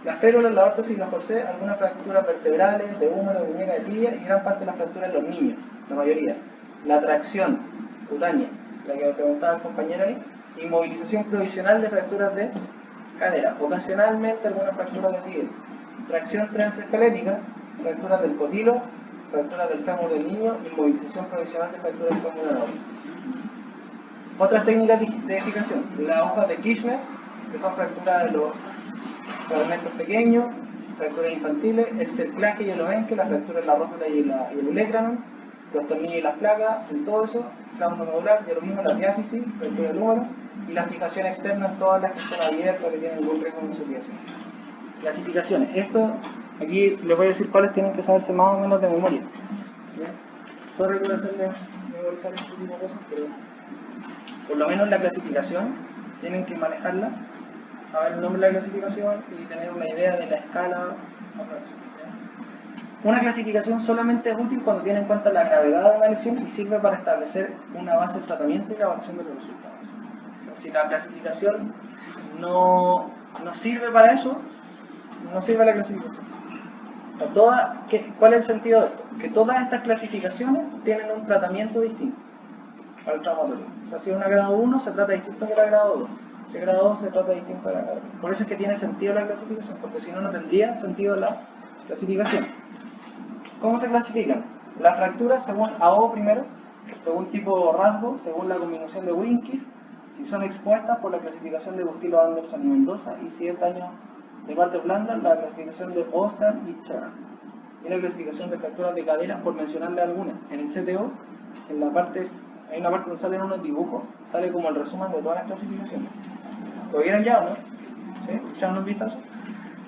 Las férulas, la órtesis y los corsés, algunas fracturas vertebrales, de húmero, de muñeca, de tibia y gran parte de las fracturas en los niños, la mayoría. La tracción cutánea, la que preguntaba el compañero ahí, inmovilización provisional de fracturas de cadera, ocasionalmente algunas fracturas de tibia. Tracción transesquelética, fracturas del cotilo, fracturas del fémur del niño, inmovilización provisional de fracturas del fémur del adulto. Otras técnicas de fijación, las hojas de Kirchner, que son fracturas de los fragmentos pequeños, fracturas infantiles, el cerclaje y el oenque, la fractura en la rótula y el ulecranon, los tornillos y las placas, en todo eso, clavos nodular, y lo mismo la diáfisis, fractura del húmero, y la fijación externa en todas las que están abiertas, que tienen algún riesgo de insufriación. Clasificaciones. Esto, aquí les voy a decir cuáles tienen que saberse más o menos de memoria. Sorry por hacerles memorizar este tipo de cosas, pero por lo menos la clasificación tienen que manejarla, saber el nombre de la clasificación y tener una idea de la escala. Una clasificación solamente es útil cuando tiene en cuenta la gravedad de una lesión y sirve para establecer una base de tratamiento y la evaluación de los resultados. O sea, si la clasificación no sirve para eso, no sirve la clasificación. ¿Cuál es el sentido de esto? Que todas estas clasificaciones tienen un tratamiento distinto para el traumatorio. O sea, si es una grado 1 se trata distinto que la grado 2. Si es grado 2 se trata distinto de la grado 3. Por eso es que tiene sentido la clasificación, porque si no, no tendría sentido la clasificación. ¿Cómo se clasifican? Las fracturas según AO primero, según tipo rasgo, según la combinación de Winkis, si son expuestas por la clasificación de Bustilo, Anderson y Mendoza, y si es daño de partes blandas, la clasificación de Oscar y Chern. Y la clasificación de fracturas de cadera, por mencionarle algunas. En el CTO, en la parte, hay una parte donde salen unos dibujos, sale como el resumen de todas las clasificaciones. ¿Lo vieron ya o no? ¿Sí? ¿Echaron unos vistazos?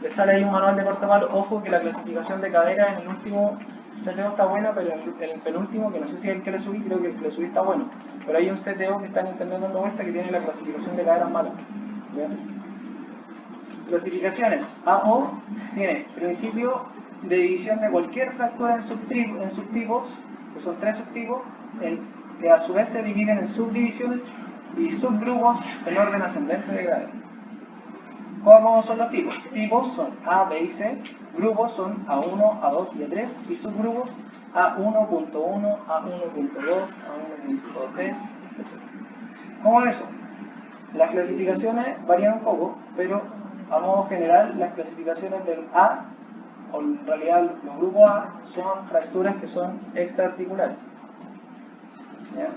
Les sale ahí un manual de cortapalo. Ojo que la clasificación de cadera en el último CTO está buena, pero en el penúltimo, que no sé si es el que le subí, creo que el que le subí está bueno. Pero hay un CTO que está en internet dando vuelta que tiene la clasificación de cadera mala. ¿Bien? Clasificaciones. AO tiene principio de división de cualquier fractura en subtipos, que son 3 subtipos, que a su vez se dividen en subdivisiones y subgrupos en orden ascendente de grado. ¿Cómo son los tipos? Tipos son A, B y C, grupos son A1, A2 y A3, y subgrupos A1.1, A1.2, A1.3, etc. ¿Cómo es eso? Las clasificaciones varían un poco, pero a modo general las clasificaciones del A, o en realidad los grupos A, son fracturas que son extraarticulares. ¿Ya?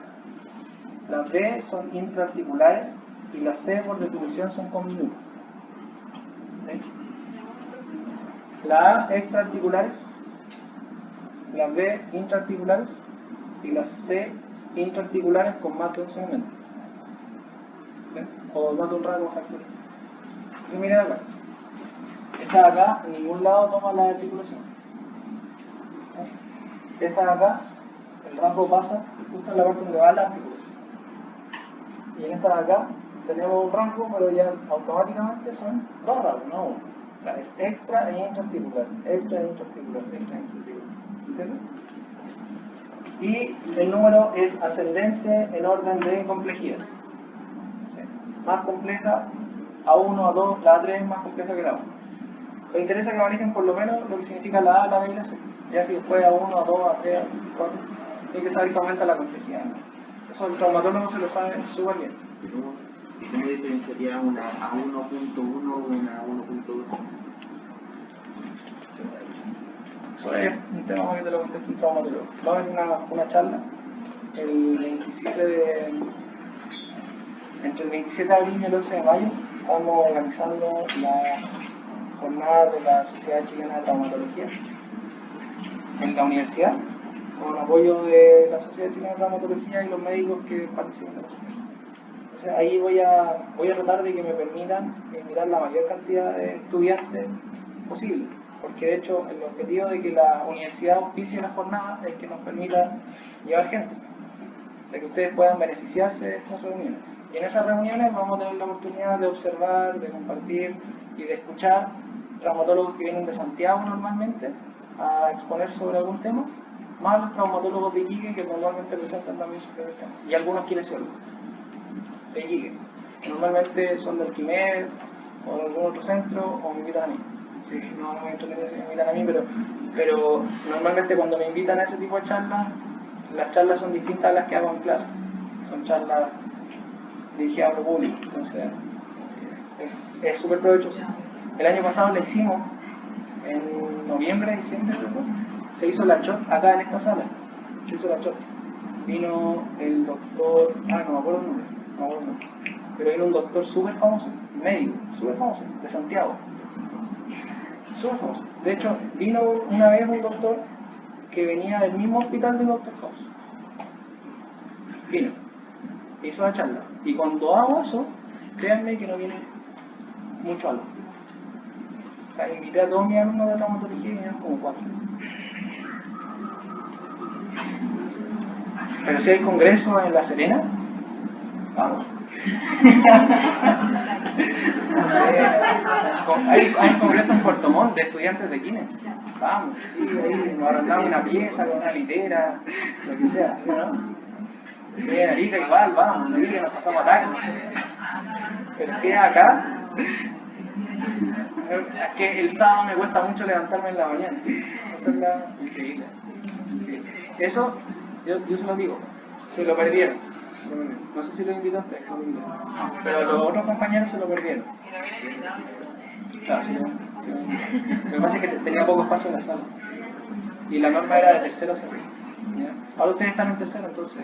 las B son intraarticulares y las C por definición son con minutos. ¿Sí? Las A extraarticulares, las B intraarticulares y las C intraarticulares con más de un segmento. ¿Sí? O más de un rango factorial. Entonces miren acá. Esta de acá en ningún lado toma la articulación. ¿Sí? Esta de acá, el rango pasa justo en la parte donde va la articulación. Y en esta de acá tenemos un rango, pero ya automáticamente son dos rangos, no uno. O sea, es extra e intraarticular, extra e intraarticular, extra e intraarticular. ¿Entiendes? Y el número es ascendente en orden de complejidad. ¿Sí? Más compleja, A1, A2, la A3 es más compleja que la A1. Me interesa que manejen por lo menos lo que significa la A, la B y la C. Ya si después A1, A2, A3, A4, tiene que saber que aumenta la complejidad, ¿no? Eso el traumatólogo se lo sabe súper bien. ¿Y cómo diferenciaría una A1.1 de una A1.2? Eso es un tema que te lo contesta un traumatólogo. Va a haber una charla el 27 de... Entre el 27 de abril y el 11 de mayo estamos organizando la jornada de la Sociedad Chilena de Traumatología en la universidad, con apoyo de la Sociedad Chilena de Traumatología y los médicos que participan de la sociedad. Entonces ahí voy a tratar de que me permitan invitar la mayor cantidad de estudiantes posible, porque de hecho el objetivo de que la universidad auspicie la jornada es que nos permita llevar gente, o sea que ustedes puedan beneficiarse de estas reuniones. Y en esas reuniones vamos a tener la oportunidad de observar, de compartir y de escuchar traumatólogos que vienen de Santiago normalmente a exponer sobre algún tema, más los traumatólogos de Iquique que normalmente presentan también sus temas, y algunos kinesiólogos de Iquique. Normalmente son del Quimer o de algún otro centro o me invitan a mí. Sí, no me invitan a mí, pero normalmente cuando me invitan a ese tipo de charlas, las charlas son distintas a las que hago en clase. Son charlas dirigidas a lo público, entonces es súper provechoso. El año pasado la hicimos en noviembre, diciembre, se hizo la CHOT acá en esta sala. Se hizo la CHOT. Vino el doctor, no me acuerdo el nombre, pero vino un doctor súper famoso, médico, súper famoso, de Santiago. Súper famoso. De hecho, vino una vez un doctor que venía del mismo hospital del doctor House. Vino, hizo la charla. Y cuando hago eso, créanme que no viene mucho algo. O sea, invité a todos mis alumnos de traumatología y vinieron como 4. Pero si hay congresos en La Serena, vamos. Hay congresos en Puerto Montt de estudiantes de Kine. Vamos, sí, ahí nos arrendamos una pieza con una litera, lo que sea, ¿sí, no? Si en Arica igual, vamos, en Arica nos pasamos a Tacna. Pero si es acá, es que el sábado me cuesta mucho levantarme en la mañana. Esa es la increíble. Eso, yo se lo digo, se lo perdieron. No sé si lo invito a ustedes, pero los otros compañeros se lo perdieron. Claro, sí, lo que pasa es que tenía poco espacio en la sala. Y la norma era de tercero a segundo. Ahora ustedes están en tercero, entonces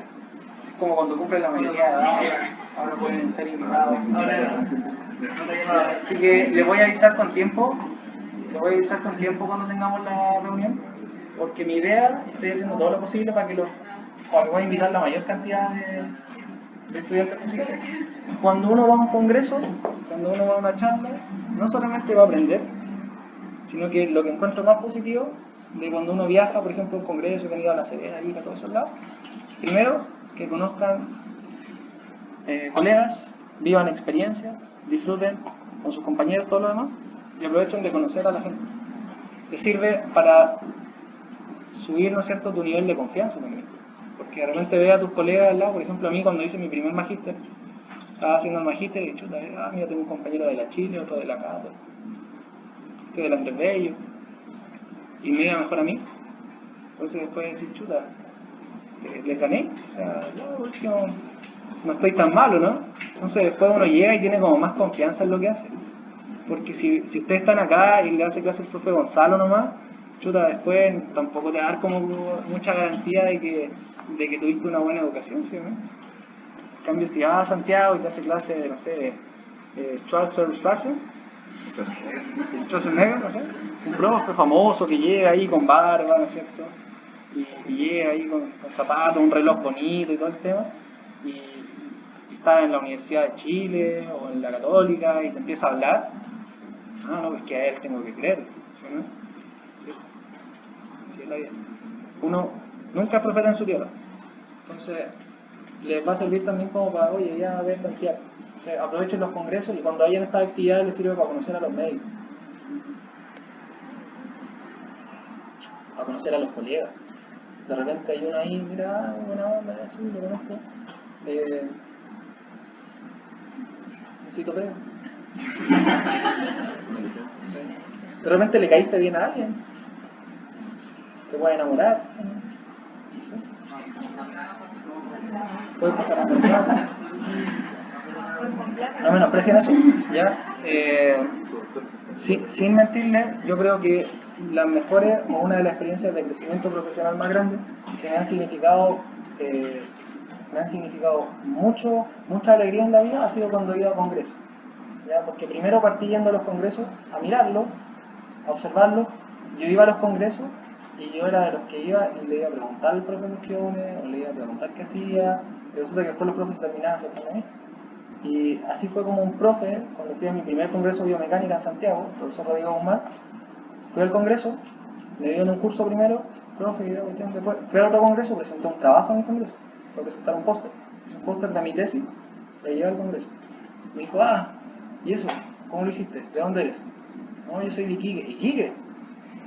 es como cuando cumplen la mayoría de edad, ahora pueden ser invitados. Así que les voy a avisar con tiempo. Cuando tengamos la reunión, porque mi idea, estoy haciendo todo lo posible para que voy a invitar la mayor cantidad de estudiantes posibles. Cuando uno va a un congreso, cuando uno va a una charla, no solamente va a aprender, sino que lo que encuentro más positivo de cuando uno viaja, por ejemplo, a un congreso que han ido a La Serena, a todos esos lados, primero, que conozcan colegas, vivan experiencias, disfruten con sus compañeros, todo lo demás, y aprovechen de conocer a la gente. Que sirve para subir, ¿no es cierto?, tu nivel de confianza también. Porque de repente ve a tus colegas al lado, por ejemplo, a mí cuando hice mi primer magíster, estaba haciendo el magíster y chuta, mira, tengo un compañero de la Chile, otro de la Cato, otro del Andrés Bello, y me iba mejor a mí. Entonces después decir, chuta, les gané, o sea, no estoy tan malo, ¿no? Entonces después uno llega y tiene como más confianza en lo que hace. Porque si ustedes están acá y le hace clase el profe Gonzalo nomás, chuta, después tampoco te va a dar como mucha garantía de que tuviste una buena educación, ¿sí, no? cambio, si vas a Santiago y te hace clase de, no sé, Schwarzenegger, no sé, un profe famoso que llega ahí con barba, ¿no es cierto? Y llega ahí con zapatos, un reloj bonito y todo el tema, y está en la Universidad de Chile o en la Católica y te empieza a hablar. Ah, no, pues que a él tengo que creer, ¿sí o no? Sí, así es la vida. Uno nunca es profeta en su tierra, entonces les va a servir también como para, oye, ya ver tantear. O sea, aprovechen los congresos y cuando hayan estas actividades les sirve para conocer a los médicos, para conocer a los colegas. De repente hay uno ahí, mira, buena onda, sí, lo conozco. Necesito pega. De repente le caíste bien a alguien. Te puede enamorar. Puede pasar a comprar. No menosprecien eso, ¿ya? Sin mentirle, yo creo que las mejores o una de las experiencias de crecimiento profesional más grandes que me han significado mucha alegría en la vida ha sido cuando he ido a congresos, ¿ya? Porque primero partí yendo a los congresos a mirarlos, a observarlos. Yo iba a los congresos y yo era de los que iba y le iba a preguntar al profe cuestiones o le iba a preguntar qué hacía, y resulta que después los profes terminaban acercando a mí. Y así fue como un profe, cuando fui a mi primer congreso de biomecánica en Santiago, el profesor Rodrigo Guzmán, fui al congreso, me dieron un curso primero, profe, y después fui al otro congreso, presenté un trabajo en el congreso, fue a presentar un póster de mi tesis, lo llevé al congreso. Me dijo, ¿y eso? ¿Cómo lo hiciste? ¿De dónde eres? No, yo soy de Iquique. ¿Iquique?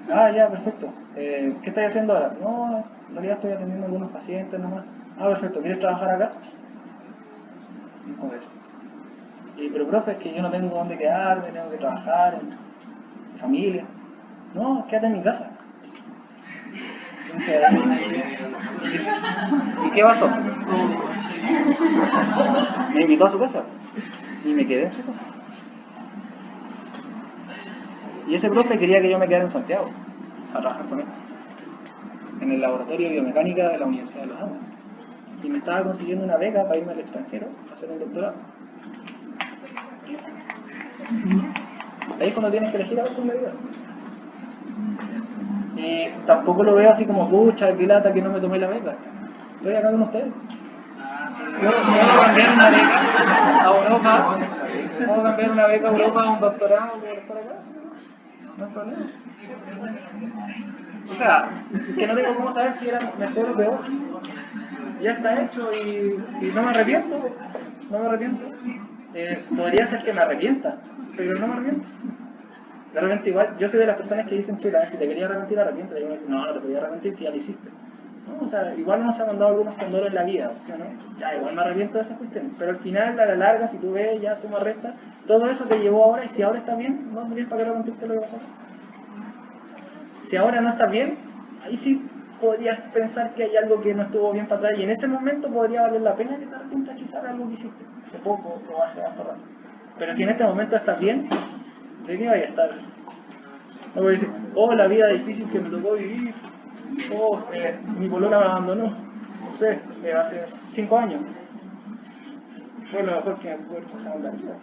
Ya, perfecto. ¿Qué estás haciendo ahora? No, en realidad estoy atendiendo a algunos pacientes nomás. Perfecto. ¿Quieres trabajar acá? En un congreso. Pero profe, es que yo no tengo dónde quedarme, tengo que trabajar en familia. No, quédate en mi casa. Entonces, ¿y qué pasó? Me invitó a su casa y me quedé en su casa. Y ese profe quería que yo me quedara en Santiago a trabajar con él, en el laboratorio de biomecánica de la Universidad de los Andes. Y me estaba consiguiendo una beca para irme al extranjero a hacer un doctorado. Ahí es cuando tienes que elegir a veces una vida. Y tampoco lo veo así como, pucha, qué lata que no me tomé la beca. Estoy acá con ustedes. Puedo cambiar una beca a Europa. Puedo cambiar una beca a Europa a un doctorado por estar acá. No hay problema. O sea, que no tengo cómo saber si era mejor o peor. Ya está hecho y no me arrepiento. No me arrepiento. Podría ser que me arrepienta, pero no me arrepiento. De repente igual, yo soy de las personas que dicen, chuta, si te quería arrepentir, arrepiéntate. Y uno dice, no te podía arrepentir si ya lo hiciste. ¿No? O sea, igual uno se ha mandado algunos condoros en la vida, ¿sí o no? Ya, igual me arrepiento de esas cuestiones. Pero al final, a la larga, si tú ves, ya suma resta, todo eso te llevó ahora, y si ahora estás bien, no tienes para qué arrepentirte de lo que pasó. Si ahora no estás bien, ahí sí podrías pensar que hay algo que no estuvo bien para atrás, y en ese momento podría valer la pena que te arrepientas quizás de algo que hiciste hace poco o hace harto rato. Pero si en este momento estás bien, ¿de qué vaya a estar? No voy a decir, la vida difícil que me tocó vivir, mi polola me abandonó, no sé, hace 5 años. Fue lo mejor que me pudo pasar en la vida.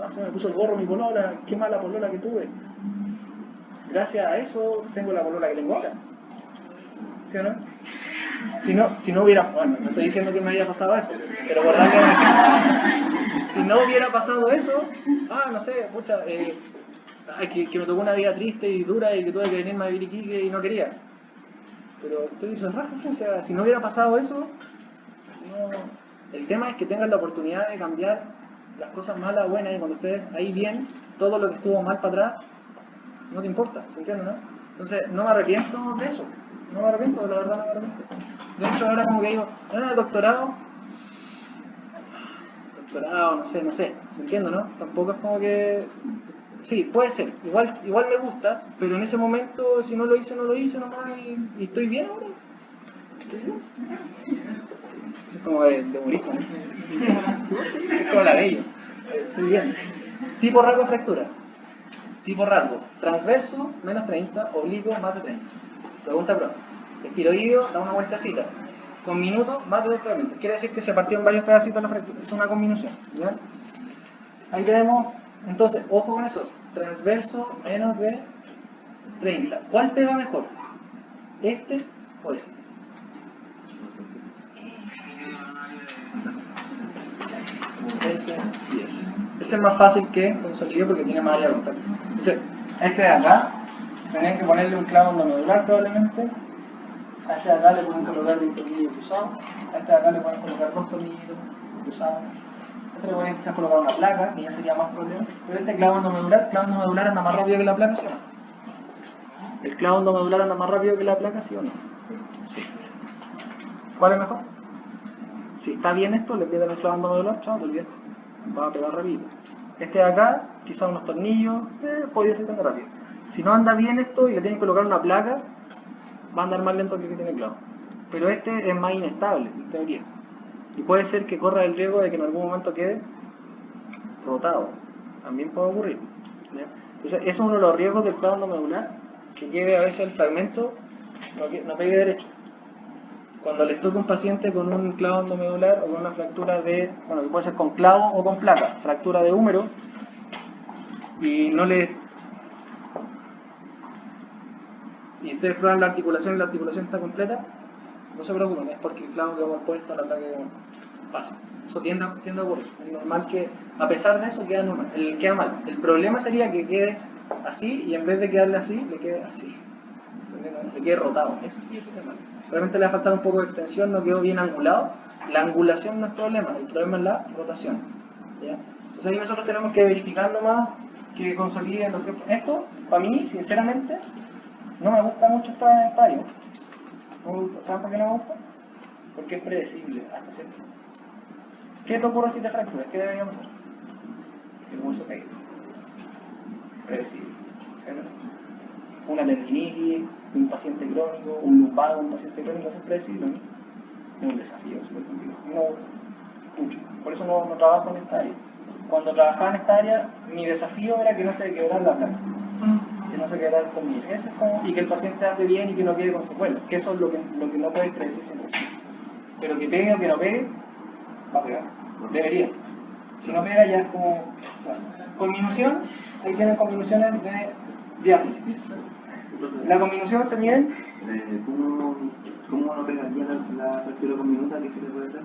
Se me puso el gorro mi polola, qué mala polola que tuve. Gracias a eso tengo la polola que tengo ahora. ¿Sí o no? Si no hubiera, bueno, no estoy diciendo que me haya pasado eso, pero por darle un ejemplo, si no hubiera pasado eso, no sé, pucha, que me tocó una vida triste y dura y que tuve que venirme a vivir Iquique y no quería. Pero estoy raro, o sea, si no hubiera pasado eso, no. El tema es que tengan la oportunidad de cambiar las cosas malas a buenas, y cuando estés ahí bien, todo lo que estuvo mal para atrás, no te importa, ¿se entiende, no? Entonces, no me arrepiento de eso. No me arrepiento, la verdad no me arrepiento. De hecho, ahora como que digo, doctorado, no sé, ¿se entiende, no? Tampoco es como que... Sí, puede ser, igual me gusta, pero en ese momento, si no lo hice nomás, y estoy bien ahora. Estoy bien. Eso es como de humorismo, ¿no? Es como la bello. Estoy bien. Tipo rasgo de fractura. Tipo rasgo, transverso, menos 30, oblicuo, más de 30. Pregunta pro. Espiroideo, da una vueltecita. con minuto más de 2 fragmentos. Quiere decir que se partió en varios pedacitos la fractura. Es una combinación. ¿Ya? Ahí tenemos, entonces, ojo con eso. Transverso menos de 30. ¿Cuál pega mejor? ¿Este o este? Ese y ese. Ese es más fácil que consolidar porque tiene más área de contacto. Entonces, este de acá, tenéis que ponerle un clavo endomedular probablemente. A este de acá le pueden colocar un tornillo cruzado. A este de acá le pueden colocar 2 tornillos cruzados. A este le pueden quizás colocar una placa, que ya sería más problema. Pero este clavo endomedular anda más rápido que la placa, ¿sí o no? ¿El clavo endomedular anda más rápido que la placa, sí o no? Sí. ¿Cuál es mejor? Si está bien esto, le piden el clavo endomedular, chao, te olvidas. Va a pegar rápido. Este de acá, quizás unos tornillos, podría ser tan rápido. Si no anda bien esto y le tienen que colocar una placa, va a andar más lento que el que tiene clavo. Pero este es más inestable, en teoría. Y puede ser que corra el riesgo de que en algún momento quede rotado. También puede ocurrir. ¿Ya? Entonces, eso es uno de los riesgos del clavo endomedular, que quede a veces el fragmento no pegue derecho. Cuando les toca un paciente con un clavo endomedular o con una fractura de, bueno, que puede ser con clavo o con placa, fractura de húmero, y no le... y ustedes prueban la articulación y la articulación está completa, no se preocupen, es porque el clavo quedó puesto, la placa quedó pasa. Eso tiende a ocurrir. Es normal que, a pesar de eso, queda mal. El problema sería que quede así y en vez de quedarle así, le quede así. Le quede rotado. Eso sí es mal. Realmente le va a faltar un poco de extensión, no quedó bien angulado. La angulación no es problema, el problema es la rotación. ¿Ya? Entonces ahí nosotros tenemos que verificar nomás que consoliden los tiempos. Esto, para mí, sinceramente, no me gusta mucho esta área. No me gusta. ¿Saben por qué no me gusta? Porque es predecible hasta cierto punto. ¿Qué te ocurre si te fracturas? ¿Qué deberíamos hacer? El hueso cae. Predecible. Una tendinitis, un paciente crónico, un lumbago, un paciente crónico, eso es predecible, ¿no? Es un desafío súper complicado. No mucho. Por eso no trabajo en esta área. Cuando trabajaba en esta área, mi desafío era que no se quebrara la placa. Que no se quedara el tornillo. Eso es como, y que el paciente ande bien y que no quede con secuelas. Que eso es lo que no podéis predecir siempre. Pero que pegue o que no pegue, va a pegar. Debería. Si no pega ya es como... Bueno. Conminución, ahí tienen conminuciones de diáfisis. La conminución se mide... ¿Cómo no pegaría la fractura con minuta? ¿Qué se le puede hacer?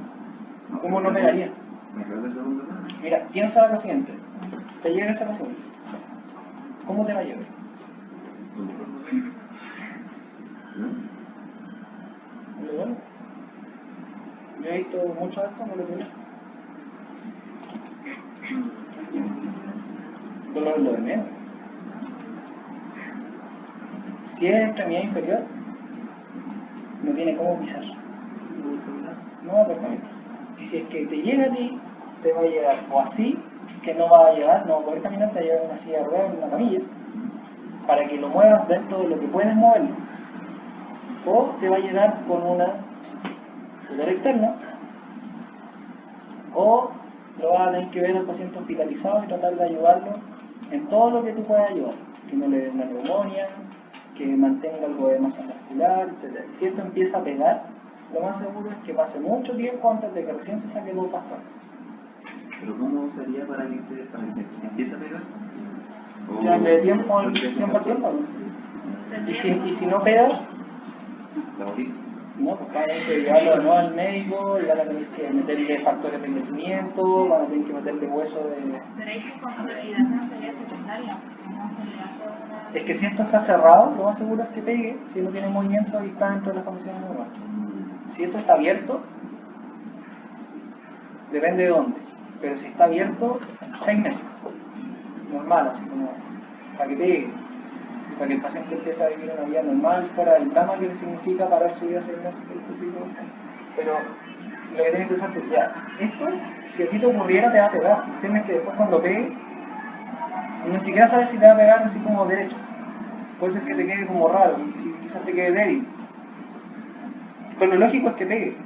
¿Cómo no pegaría? Me creo que el segundo. Mira, piensa lo siguiente. Te llega ese paciente. ¿Cómo te va a llevar? ¿No le duele? Yo he visto mucho de esto, no le duele. Dolor lo de menos. Si es extremidad inferior, no tiene cómo pisar. No va a poder caminar. Y si es que te llega a ti, te va a llegar o así, que no va a llegar, no va a poder caminar, te va a llegar en una silla de ruedas, en una camilla, para que lo muevas dentro de lo que puedes moverlo. O te va a llegar con una sudor externa, o lo vas a tener que ver al paciente hospitalizado y tratar de ayudarlo en todo lo que tú puedas ayudar. Que no le dé una neumonía, que mantenga algo de masa muscular, etc. Y si esto empieza a pegar, lo más seguro es que pase mucho tiempo antes de que recién se saque 2 bastones. ¿Pero cómo sería para que se empiece a pegar? Ya de tiempo al tiempo. ¿No? Y si no pega, La bolita. no, pues van a tener que llevarlo de nuevo al médico y van a tener que meterle factores de crecimiento, van a tener que meterle hueso de... Pero ahí su consolidación sería secundaria, porque no se le hace una... Es que si esto está cerrado, lo más seguro es que pegue, si no tiene movimiento y está dentro de las condiciones normales. Si esto está abierto, depende de dónde, pero si está abierto, 6 meses. Normal, así como para que pegue, para que el paciente empiece a vivir una vida normal, fuera del drama que le significa parar su vida 6 meses. Pero lo que tienes que pensar es que ya, esto, si a ti te ocurriera, te va a pegar. El tema es que después cuando pegue, ni siquiera sabes si te va a pegar así como derecho. Puede ser que te quede como raro y quizás te quede débil. Pero lo lógico es que pegue.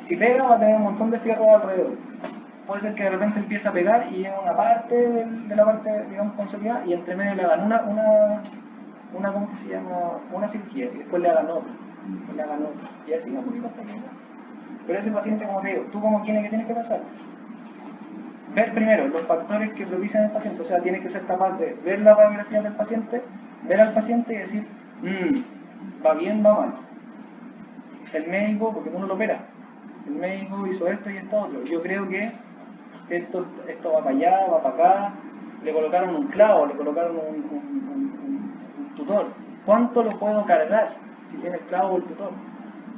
Si pega, va a tener un montón de fierro alrededor. Puede ser que de repente empiece a pegar y en una parte de la parte, digamos, consolidada, y entre medio le hagan una ¿cómo que se llama? Una cirugía y después le hagan otra. le hagan otro, y así un poquito hasta que llegue. Pero ese paciente, como te digo, tú como quien que tienes que pensar, ver primero los factores que propician el paciente, o sea, tienes que ser capaz de ver la radiografía del paciente, ver al paciente y decir, va bien, va mal. El médico, porque tú no lo operas, el médico hizo esto y esto otro, yo creo que esto va para allá, va para acá, le colocaron un clavo, le colocaron un tutor. ¿Cuánto lo puedo cargar si tiene el clavo o el tutor?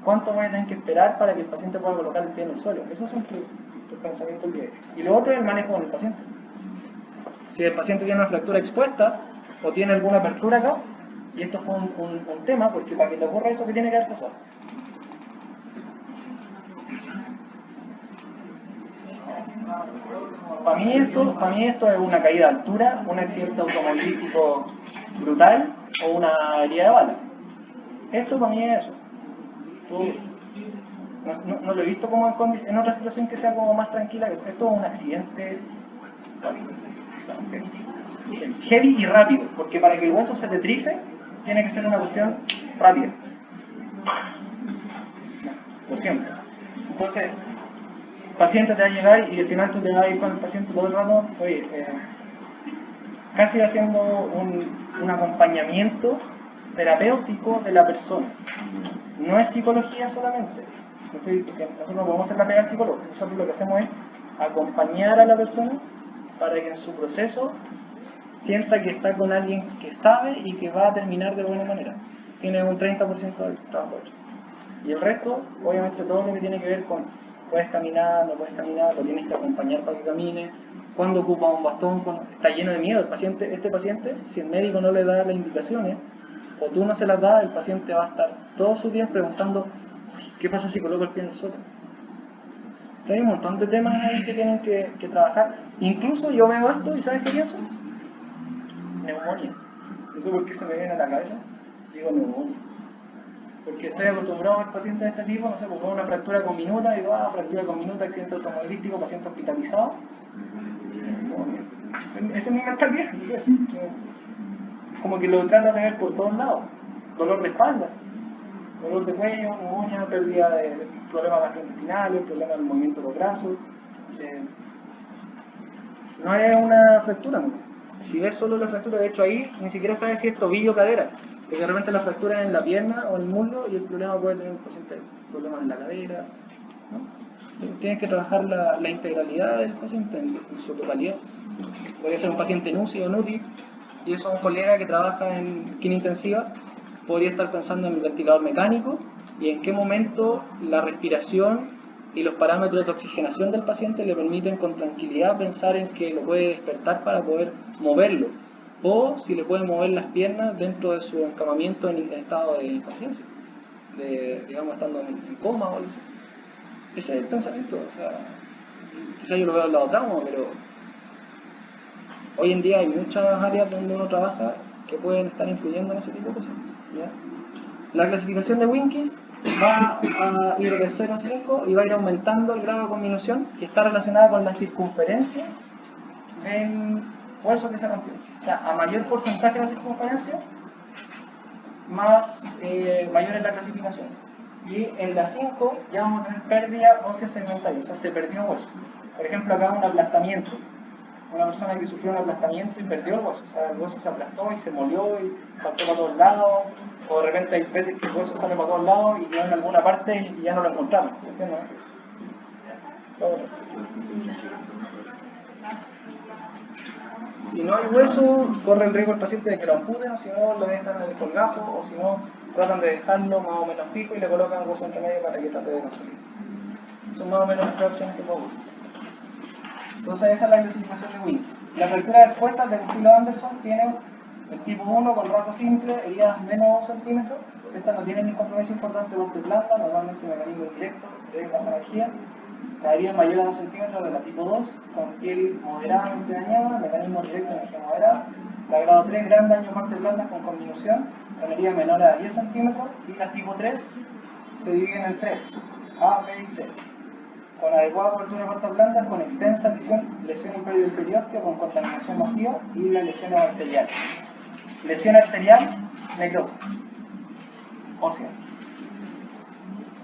¿Cuánto voy a tener que esperar para que el paciente pueda colocar el pie en el suelo? Esos son tus pensamientos del día. Y lo otro es el manejo con el paciente. Si el paciente tiene una fractura expuesta o tiene alguna apertura acá, y esto fue un tema, porque para que te ocurra eso, ¿qué tiene que haber pasado? Para mí esto es una caída de altura, un accidente automovilístico brutal o una herida de bala. Esto para mí es eso. No lo he visto como en otra situación que sea como más tranquila. Esto es un accidente heavy y rápido, porque para que el hueso se tetrice tiene que ser una cuestión rápida. Por siempre. Entonces, el paciente te va a llegar y al final tú te vas a ir con el paciente todo el rato, oye, casi haciendo un acompañamiento terapéutico de la persona. No es psicología solamente, porque nosotros no podemos hacer la pega al psicólogo, nosotros lo que hacemos es acompañar a la persona para que en su proceso sienta que está con alguien que sabe y que va a terminar de buena manera. Tiene un 30% del trabajo hecho. Y el resto, obviamente todo lo que tiene que ver con puedes caminar, no puedes caminar, lo tienes que acompañar para que camine, cuando ocupa un bastón, está lleno de miedo el paciente. Este paciente, si el médico no le da las indicaciones o tú no se las das, el paciente va a estar todos sus días preguntando ¿qué pasa si coloco el pie en el suelo? Hay un montón de temas ahí que tienen que trabajar. Incluso yo veo esto y ¿sabes qué pienso? Neumonía. No sé por qué se me viene a la cabeza, digo neumonía. Porque estoy acostumbrado a ver pacientes de este tipo, no sé, pues una fractura con minuta, digo, fractura con minuta, accidente automovilístico, paciente hospitalizado. Ese mismo está bien, no sé. Como que lo trata de ver por todos lados. Dolor de espalda, dolor de cuello, neumonía, pérdida de problemas gastrointestinales, problemas del movimiento de los brazos. No es una fractura, ¿no? Si ves solo la fractura, de hecho ahí ni siquiera sabes si es tobillo o cadera, porque de repente la fractura es en la pierna o en el muslo y el problema puede tener el paciente problemas en la cadera, ¿no? Tienes que trabajar la integralidad del paciente en su totalidad. Puede ser un paciente en UCI o en UTI, y eso un colega que trabaja en quimio intensiva podría estar pensando en el ventilador mecánico y en qué momento la respiración y los parámetros de oxigenación del paciente le permiten con tranquilidad pensar en que lo puede despertar para poder moverlo, o si le puede mover las piernas dentro de su encamamiento en estado de inconsciencia, digamos estando en coma o algo así. Ese es el pensamiento, o sea, quizás yo lo veo al lado trauma, pero hoy en día hay muchas áreas donde uno trabaja que pueden estar influyendo en ese tipo de cosas, ¿ya? La clasificación de Winkies va a ir de 0 a 5 y va a ir aumentando el grado de conminución, que está relacionada con la circunferencia del hueso que se rompió. O sea, a mayor porcentaje de la circunferencia, mayor es la clasificación. Y en la 5 ya vamos a tener pérdida ósea segmentaria, o sea, se perdió hueso. Por ejemplo, acá un aplastamiento. Una persona que sufrió un aplastamiento y perdió el hueso, o sea, el hueso se aplastó y se molió y saltó para todos lados, o de repente hay veces que el hueso sale para todos lados y quedó en alguna parte y ya no lo encontramos, ¿entiendes? Si no hay hueso, corre el riesgo el paciente de que lo amputen, o si no, lo dejan en el colgajo, o si no, tratan de dejarlo más o menos fijo y le colocan hueso entre medio para que trate de conseguir. Son más o menos las opciones que puedo usar. Entonces esa es la clasificación de Winkies. Las fracturas expuestas del estilo Anderson tienen el tipo 1 con rasgo simple, heridas menos de 2 centímetros. Estas no tienen ni compromiso importante golpe de planta, normalmente mecanismo indirecto, de baja energía. La herida mayor a 2 centímetros de la tipo 2, con piel moderadamente dañada, mecanismo directo, energía moderada. La grado 3, gran daño a partes blandas con conminución, con herida menor a 10 centímetros. Y la tipo 3 se dividen en 3, A, B y C. Con adecuada cobertura de partes blandas, con extensa lesión imperial del periósteo, con contaminación masiva y la lesión arterial. Lesión arterial, necrosis ósea.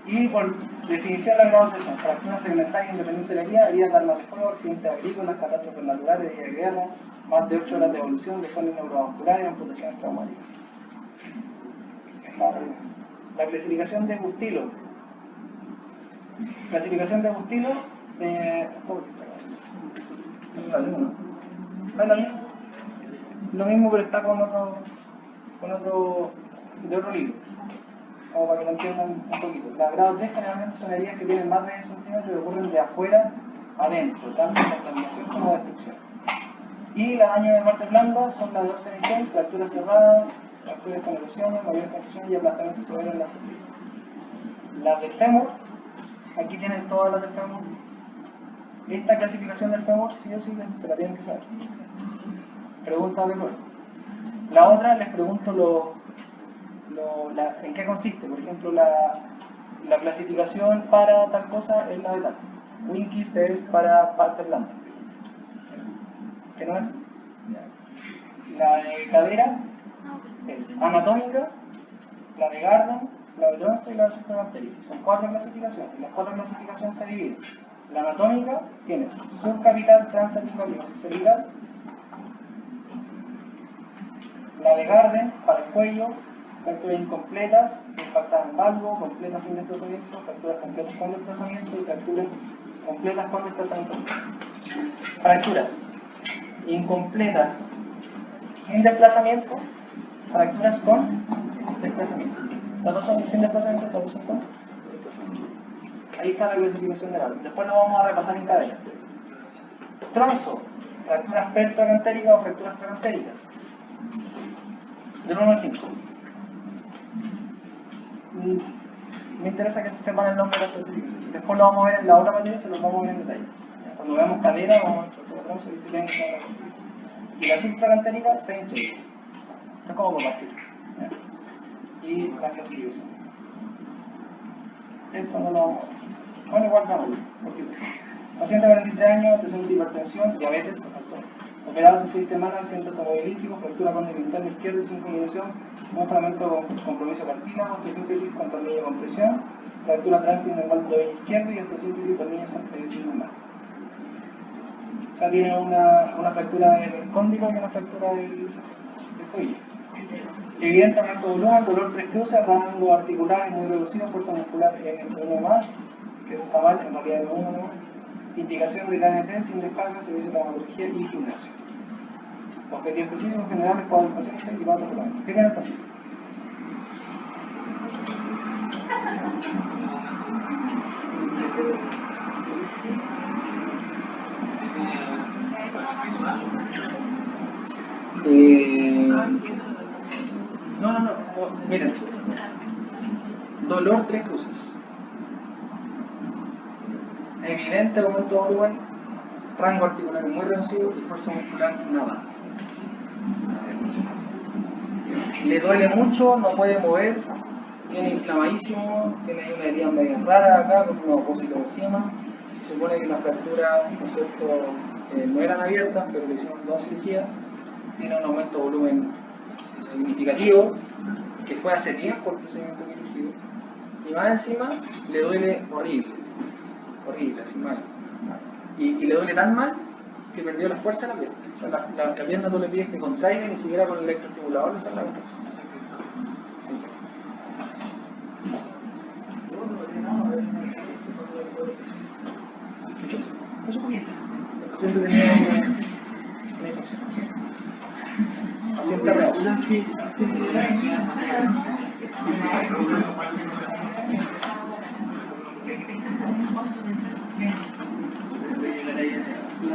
Y por definición, la grado 3 son fracturas segmentarias independientes de la herida, heridas de armas de fuego, accidentes agrícolas, catástrofes naturales, heridas de guerra, más de 8 horas de evolución, lesiones neurovasculares, amputaciones traumáticas. La clasificación de Bustilo. Clasificación de Bustilo. Lo mismo, pero está con otro de otro libro, como para que lo entiendan un poquito. Las grado 3 generalmente son heridas que tienen más de 10 centímetros y ocurren de afuera adentro, tanto contaminación como destrucción. Y la daño de parte blanda son las de ostentación, fracturas cerradas, fracturas con erosiones, mayores contusiones y aplastamiento severo en la cicatriz. Las de fémur, aquí tienen todas las de fémur. Esta clasificación del fémur sí o sí se la tienen que saber. Preguntas de nuevo. La otra les pregunto en qué consiste. Por ejemplo, la clasificación para tal cosa es la de tal. Winkis es para parte blanda. ¿Qué no es? La de cadera es anatómica, la de Garden, la de Johnson y la de subcapitalitis. Son 4 clasificaciones. Y las 4 clasificaciones se dividen. La anatómica tiene subcapital, transcervical y cervical. La de Garden para el cuello, fracturas incompletas, impactadas en valvo, completas sin desplazamiento, fracturas completas con desplazamiento y fracturas completas con desplazamiento. Fracturas incompletas sin desplazamiento, fracturas con desplazamiento. Las dos son sin desplazamiento, las dos son con desplazamiento. Ahí está la clasificación de Garden. Después lo vamos a repasar en cadena. Tronzo, fracturas pertrocantéricas o fracturas trocantéricas. Del 1 al 5. Me interesa que se sepan el nombre de la clasificación. Después lo vamos a ver en la otra materia, se lo vamos a ver en detalle. Cuando veamos cadera, vamos a ver fractura tronzo y se ven que y la subtrocantérica se hincha. Es como por partir. Y la clasificación. Esto no lo vamos a ver. Bueno, igual vamos a ver. Paciente de 43 años, antecedente de hipertensión, diabetes, operados en 6 semanas, accidente automovilístico, fractura condimental izquierda sin combinación, un fragmento con compromiso cartílago, osteosíntesis con tornillo de compresión, fractura transcendental del tobillo izquierdo y osteosíntesis tornillo sin normal. O sea, tiene una fractura del cóndilo y una fractura del tobillo. Evidente aumento de volumen, dolor 3 cruces, rango articular muy reducido, fuerza muscular en el 1 más, que está mal, en realidad es 1 no. Indicación de KNT sin descarga, servicio de traumatología y gimnasio. Objetivos específicos generales para el paciente y para otros programas. ¿Qué tiene el paciente? No, miren. Dolor 3 cruces. Evidente aumento de volumen, rango articular muy reducido y fuerza muscular nada. Le duele mucho, no puede mover, viene inflamadísimo, tiene una herida medio rara acá con un opósito encima. Se supone que las fracturas, ¿no es cierto?, no eran abiertas, pero le hicimos 2 cirugías. Tiene un aumento de volumen significativo, que fue hace tiempo el procedimiento quirúrgico. Y más encima le duele horrible, así mal. Y le duele tan mal que perdió la fuerza de la pierna. O sea, la pierna tú le pides que contraiga y ni siquiera con el electroestimulador le sale la contracción. Eso fue. El paciente tenía una infección. Paciente real.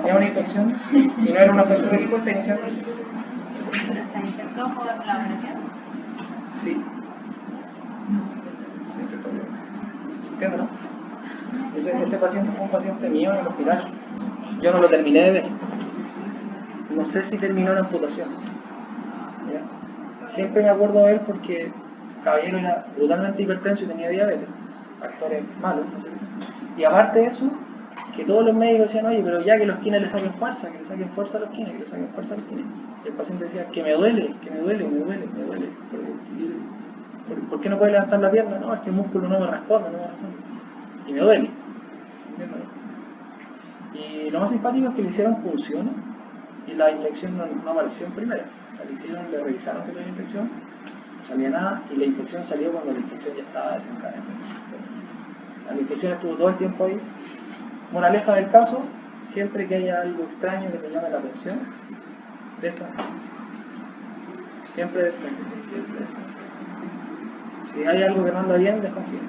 Era una infección y no era una fractura expuesta inicialmente. ¿Se intentó por la operación? Sí. Se intentó por la operación. ¿Entiendes, no? Entonces, este paciente fue un paciente mío en el hospital. Yo no lo terminé de ver. No sé si terminó la amputación. ¿Ya? Siempre me acuerdo de él porque el caballero era brutalmente hipertenso y tenía diabetes. Factores malos, ¿no sé? Y aparte de eso, que todos los médicos decían, oye, pero ya que los kines le saquen fuerza, que le saquen fuerza a los kines, que le saquen fuerza a los kines. Y el paciente decía, que me duele. ¿Por qué no puede levantar la pierna? No, es que el músculo no me responde, y me duele. ¿Entiendes? Y lo más simpático es que le hicieron punciones y la infección no apareció en primera. O sea, le revisaron que tenía infección, no salía nada, y la infección salió cuando la infección ya estaba desencadenada. La infección estuvo todo el tiempo ahí. Moraleja del caso, siempre que haya algo extraño que te llame la atención, desconfía. Siempre desconfía. Si hay algo que no anda bien, desconfía.